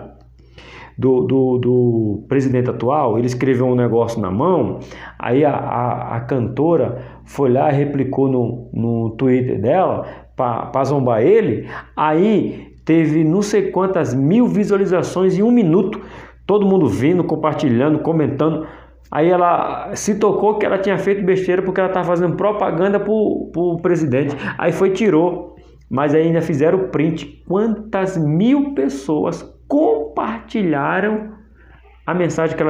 do presidente atual? Ele escreveu um negócio na mão, aí a cantora foi lá e replicou no Twitter dela para zombar ele, aí teve não sei quantas mil visualizações em 1 minuto, todo mundo vendo, compartilhando, comentando. Aí ela se tocou que ela tinha feito besteira porque ela estava fazendo propaganda pro presidente. Aí tirou. Mas aí ainda fizeram o print. Quantas mil pessoas compartilharam a mensagem que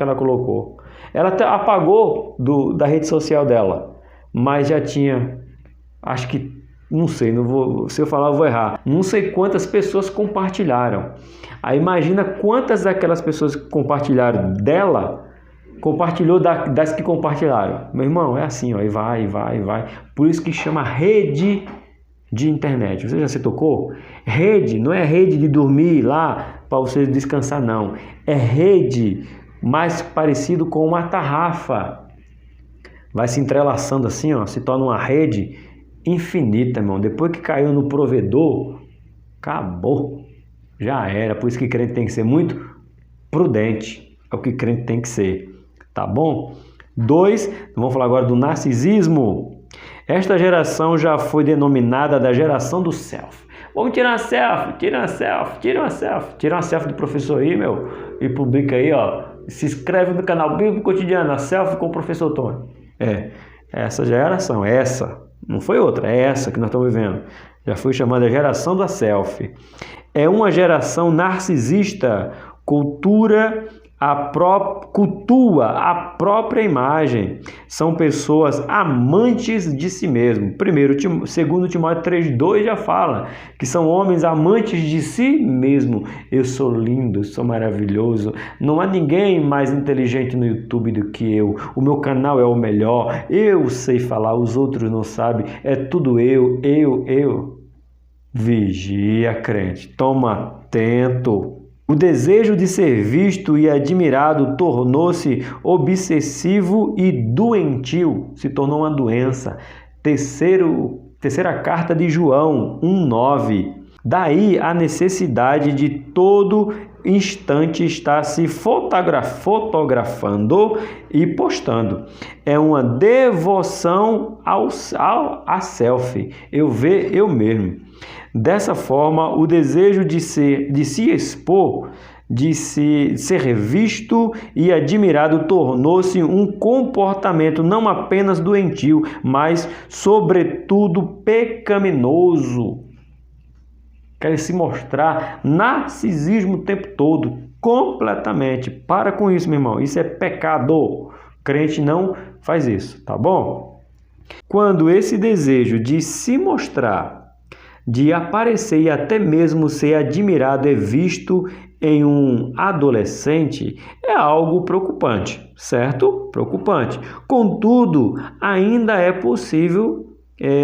ela colocou. Ela até apagou da rede social dela. Mas já tinha, acho que, não sei, se eu falar eu vou errar. Não sei quantas pessoas compartilharam. Aí imagina quantas daquelas pessoas que compartilharam dela compartilhou das que compartilharam. Meu irmão, é assim, ó, e vai. Por isso que chama rede de internet. Você já se tocou? Rede não é rede de dormir lá para você descansar, não. É rede mais parecido com uma tarrafa. Vai se entrelaçando assim, ó, se torna uma rede infinita, irmão. Depois que caiu no provedor, acabou. Já era. Por isso que crente tem que ser muito prudente. É o que crente tem que ser. Tá bom? 2, vamos falar agora do narcisismo. Esta geração já foi denominada da geração do selfie. Vamos tirar uma selfie, tira uma selfie do professor aí, meu, e publica aí, ó. Se inscreve no canal Bíblia Cotidiana, selfie com o professor Tony. Essa geração, não foi outra, é essa que nós estamos vivendo. Já foi chamada geração da selfie. É uma geração narcisista, cultua a própria imagem. São pessoas amantes de si mesmo. Segundo Timóteo 3,2 já fala que são homens amantes de si mesmo. Eu sou lindo, sou maravilhoso. Não há ninguém mais inteligente no YouTube do que eu. O meu canal é o melhor. Eu sei falar, os outros não sabem. É tudo eu. Vigia, crente. Toma atento. O desejo de ser visto e admirado tornou-se obsessivo e doentio, se tornou uma doença. Terceira carta de João 1,9. Daí a necessidade de todo instante estar se fotografando e postando. É uma devoção a selfie. Eu ver eu mesmo. Dessa forma, o desejo de se expor, de ser visto e admirado tornou-se um comportamento não apenas doentio, mas, sobretudo, pecaminoso. Quer se mostrar narcisismo o tempo todo, completamente. Para com isso, meu irmão. Isso é pecado. Crente não faz isso, tá bom? Quando esse desejo de se mostrar, de aparecer e até mesmo ser admirado é visto em um adolescente é algo preocupante, certo? Preocupante. Contudo, ainda é possível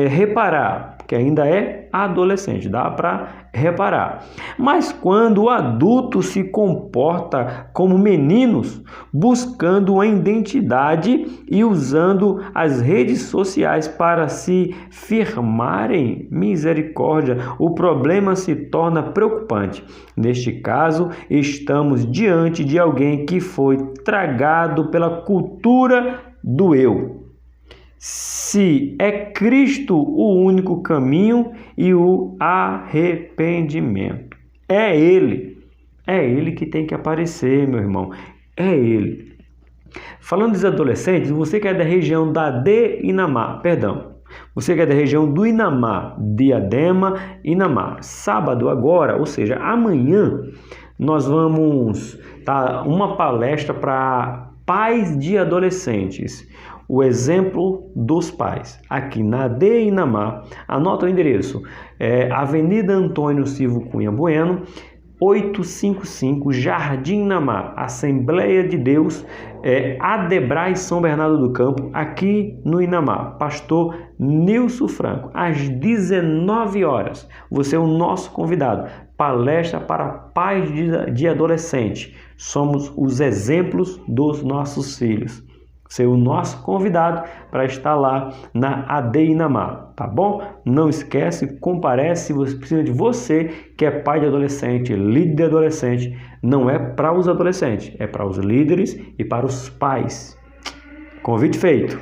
reparar, porque ainda é adolescente, dá para reparar. Mas quando o adulto se comporta como meninos, buscando uma identidade e usando as redes sociais para se firmarem, misericórdia, o problema se torna preocupante. Neste caso, estamos diante de alguém que foi tragado pela cultura do eu. Se é Cristo o único caminho e o arrependimento. É Ele que tem que aparecer, meu irmão, é Ele. Falando dos adolescentes, você que é da região você que é da região do Inamá, Diadema, Inamá, sábado agora, ou seja, amanhã, nós vamos dar uma palestra para pais de adolescentes. O exemplo dos pais, aqui na AD Inamá, anota o endereço, Avenida Antônio Silva Cunha Bueno, 855 Jardim Inamá, Assembleia de Deus, Adebrais São Bernardo do Campo, aqui no Inamá, pastor Nilson Franco, às 19 horas, você é o nosso convidado, palestra para pais de adolescente, somos os exemplos dos nossos filhos. Ser o nosso convidado para estar lá na AD Inamá, tá bom? Não esquece, comparece, você precisa de você que é pai de adolescente, líder de adolescente, não é para os adolescentes, é para os líderes e para os pais. Convite feito.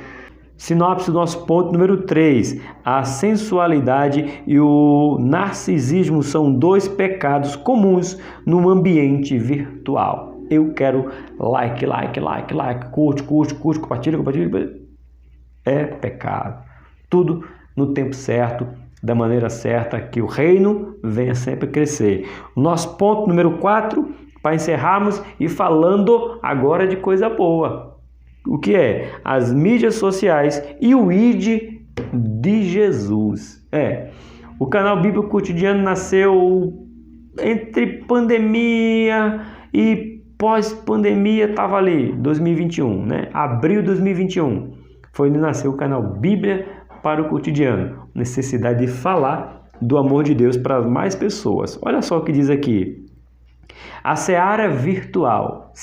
Sinopse do nosso ponto número 3. A sensualidade e o narcisismo são dois pecados comuns no ambiente virtual. Eu quero like, curte, compartilha. É pecado. Tudo no tempo certo, da maneira certa, que o reino venha sempre crescer. Nosso ponto número 4, para encerrarmos e falando agora de coisa boa. O que é? As mídias sociais e o ID de Jesus. O canal Bíblico Cotidiano nasceu entre pandemia e pós-pandemia, estava ali, 2021, né? Abril de 2021, foi onde nasceu o canal Bíblia para o Cotidiano. Necessidade de falar do amor de Deus para mais pessoas. Olha só o que diz aqui. A seara virtual. A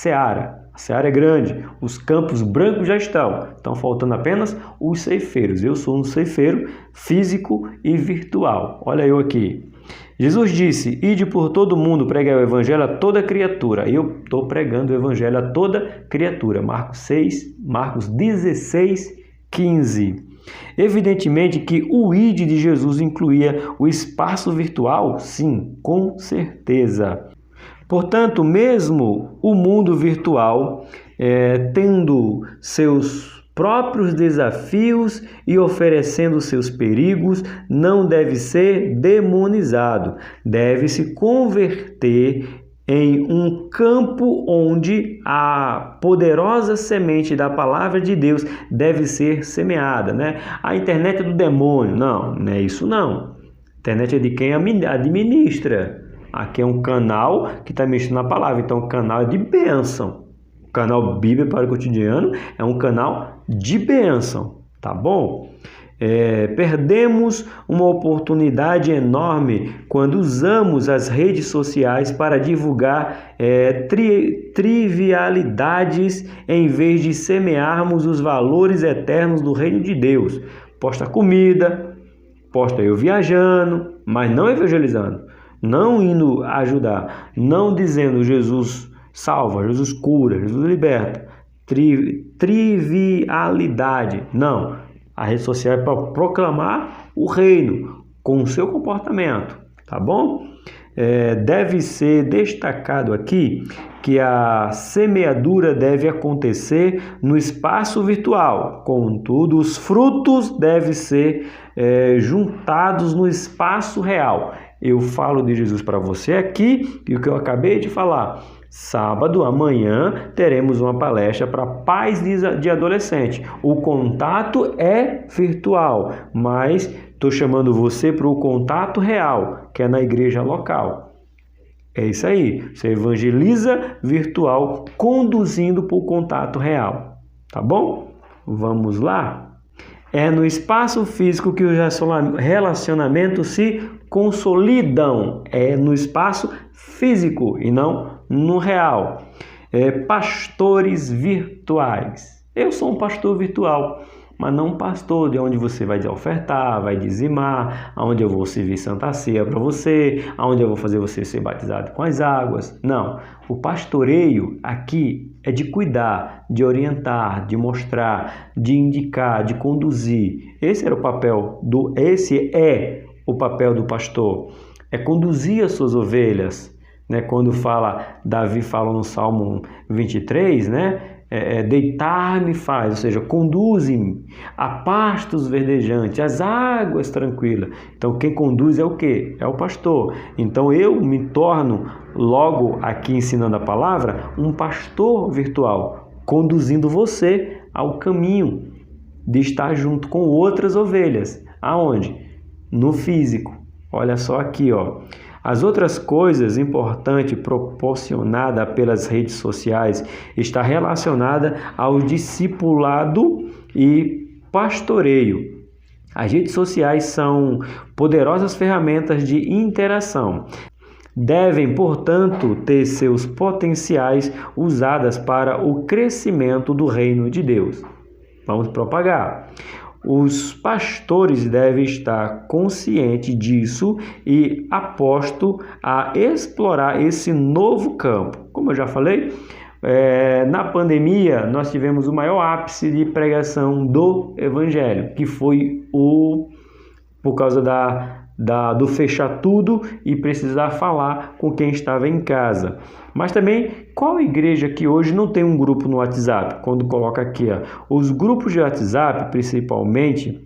seara é grande, os campos brancos já estão faltando apenas os ceifeiros. Eu sou um ceifeiro físico e virtual. Olha eu aqui. Jesus disse, ide por todo mundo pregar o evangelho a toda criatura. Eu estou pregando o evangelho a toda criatura. Marcos 16, 15. Evidentemente que o ide de Jesus incluía o espaço virtual? Sim, com certeza. Portanto, mesmo o mundo virtual, tendo seus próprios desafios e oferecendo seus perigos, não deve ser demonizado, deve se converter em um campo onde a poderosa semente da palavra de Deus deve ser semeada, né? A internet é do demônio, não é isso não. A internet é de quem administra. Aqui é um canal que está mexendo na palavra, então o canal é de bênção. O canal Bíblia para o Cotidiano é um canal de bênção, tá bom? Perdemos uma oportunidade enorme quando usamos as redes sociais para divulgar trivialidades em vez de semearmos os valores eternos do reino de Deus. Posta comida, posta eu viajando, mas não evangelizando, não indo ajudar, não dizendo Jesus salva, Jesus cura, Jesus liberta. Trivialidade. Não. A rede social é para proclamar o reino com o seu comportamento. Tá bom? Deve ser destacado aqui que a semeadura deve acontecer no espaço virtual. Contudo, os frutos devem ser juntados no espaço real. Eu falo de Jesus para você aqui e o que eu acabei de falar. Sábado, amanhã, teremos uma palestra para pais de adolescente. O contato é virtual, mas estou chamando você para o contato real, que é na igreja local. É isso aí, você evangeliza virtual conduzindo para o contato real, tá bom? Vamos lá? É no espaço físico que os relacionamentos se consolidam, é no espaço físico e não no real. Pastores virtuais. Eu sou um pastor virtual, mas não um pastor de onde você vai ofertar, vai dizimar, onde eu vou servir Santa Ceia para você, onde eu vou fazer você ser batizado com as águas. Não, o pastoreio aqui é de cuidar, de orientar, de mostrar, de indicar, de conduzir. Esse é o papel do pastor, é conduzir as suas ovelhas, né? Quando Davi fala no Salmo 23, né? Deitar-me faz, ou seja, conduz-me a pastos verdejantes, às águas tranquilas. Então, quem conduz é o quê? É o pastor. Então, eu me torno, logo aqui ensinando a palavra, um pastor virtual, conduzindo você ao caminho de estar junto com outras ovelhas. Aonde? No físico. Olha só aqui, ó. As outras coisas importantes proporcionadas pelas redes sociais está relacionada ao discipulado e pastoreio. As redes sociais são poderosas ferramentas de interação. Devem, portanto, ter seus potenciais usadas para o crescimento do reino de Deus. Vamos propagar. Os pastores devem estar conscientes disso e apostos a explorar esse novo campo. Como eu já falei, na pandemia nós tivemos o maior ápice de pregação do Evangelho, que foi por causa do fechar tudo e precisar falar com quem estava em casa. Mas também, qual igreja que hoje não tem um grupo no WhatsApp? Quando coloca aqui, ó, os grupos de WhatsApp, principalmente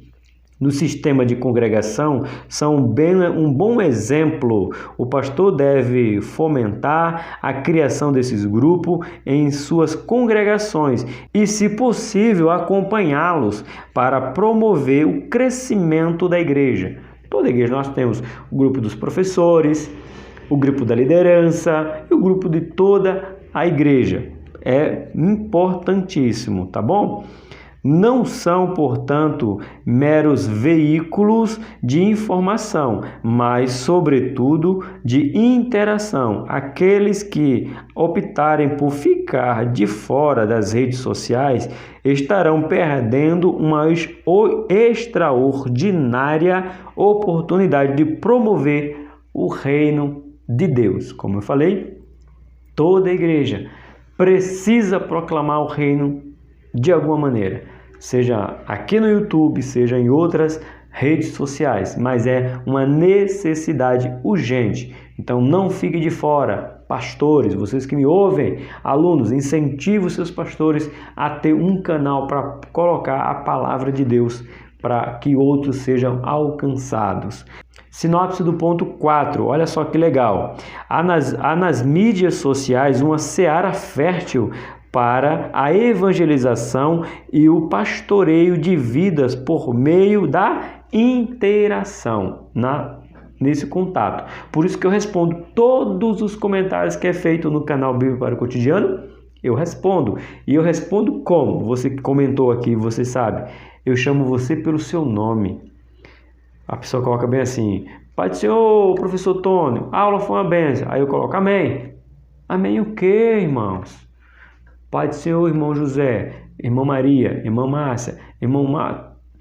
no sistema de congregação, são um bom exemplo. O pastor deve fomentar a criação desses grupos em suas congregações e, se possível, acompanhá-los para promover o crescimento da igreja. Toda igreja nós temos o grupo dos professores, o grupo da liderança e o grupo de toda a igreja. É importantíssimo, tá bom? Não são, portanto, meros veículos de informação, mas, sobretudo, de interação. Aqueles que optarem por ficar de fora das redes sociais estarão perdendo uma extraordinária oportunidade de promover o reino de Deus. Como eu falei, toda igreja precisa proclamar o reino de alguma maneira, seja aqui no YouTube, seja em outras redes sociais, mas é uma necessidade urgente. Então não fique de fora. Pastores, vocês que me ouvem, alunos, incentivem os seus pastores a ter um canal para colocar a palavra de Deus para que outros sejam alcançados. Sinopse do ponto 4, olha só que legal. Há nas mídias sociais uma seara fértil para a evangelização e o pastoreio de vidas por meio da interação nesse contato. Por isso que eu respondo todos os comentários que é feito no canal Bíblia para o Cotidiano, eu respondo. E eu respondo como? Você que comentou aqui, você sabe. Eu chamo você pelo seu nome. A pessoa coloca bem assim: Pai do Senhor, professor Tônio, a aula foi uma bênção. Aí eu coloco amém. Amém o quê, irmãos? Pai do Senhor, irmão José, irmã Maria, irmã Márcia,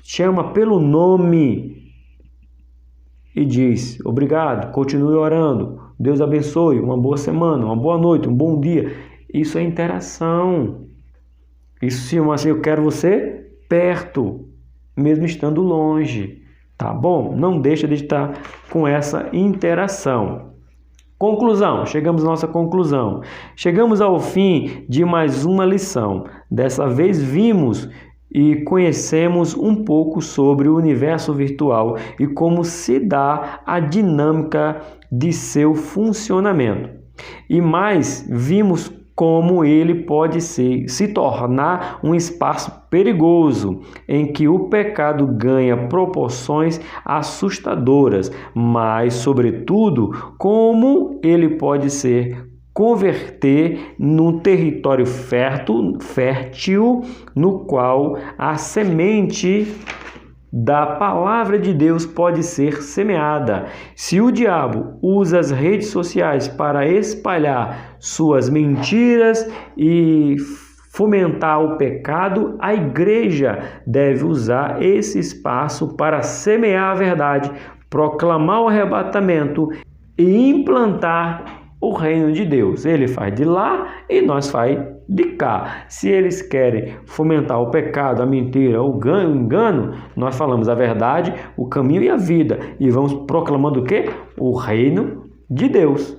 chama pelo nome e diz: obrigado, continue orando, Deus abençoe, uma boa semana, uma boa noite, um bom dia. Isso é interação. Isso sim, assim, eu quero você perto, mesmo estando longe, tá bom? Não deixa de estar com essa interação. Conclusão, chegamos à nossa conclusão. Chegamos ao fim de mais uma lição. Dessa vez vimos e conhecemos um pouco sobre o universo virtual e como se dá a dinâmica de seu funcionamento. E mais, vimos como ele pode se tornar um espaço perigoso, em que o pecado ganha proporções assustadoras, mas, sobretudo, como ele pode converter num território fértil no qual a semente da palavra de Deus pode ser semeada. Se o diabo usa as redes sociais para espalhar suas mentiras e fomentar o pecado, a igreja deve usar esse espaço para semear a verdade, proclamar o arrebatamento e implantar o reino de Deus. Ele faz de lá e nós faz de cá. Se eles querem fomentar o pecado, a mentira, o engano, nós falamos a verdade, o caminho e a vida. E vamos proclamando o quê? O reino de Deus.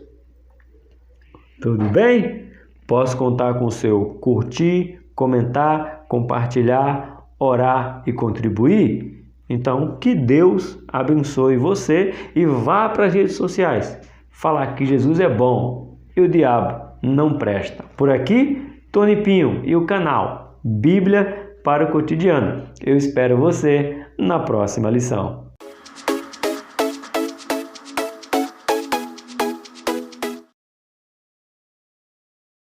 Tudo bem? Posso contar com o seu curtir, comentar, compartilhar, orar e contribuir? Então, que Deus abençoe você e vá para as redes sociais falar que Jesus é bom e o diabo não presta. Por aqui, Tony Pinho e o canal Bíblia para o Cotidiano. Eu espero você na próxima lição.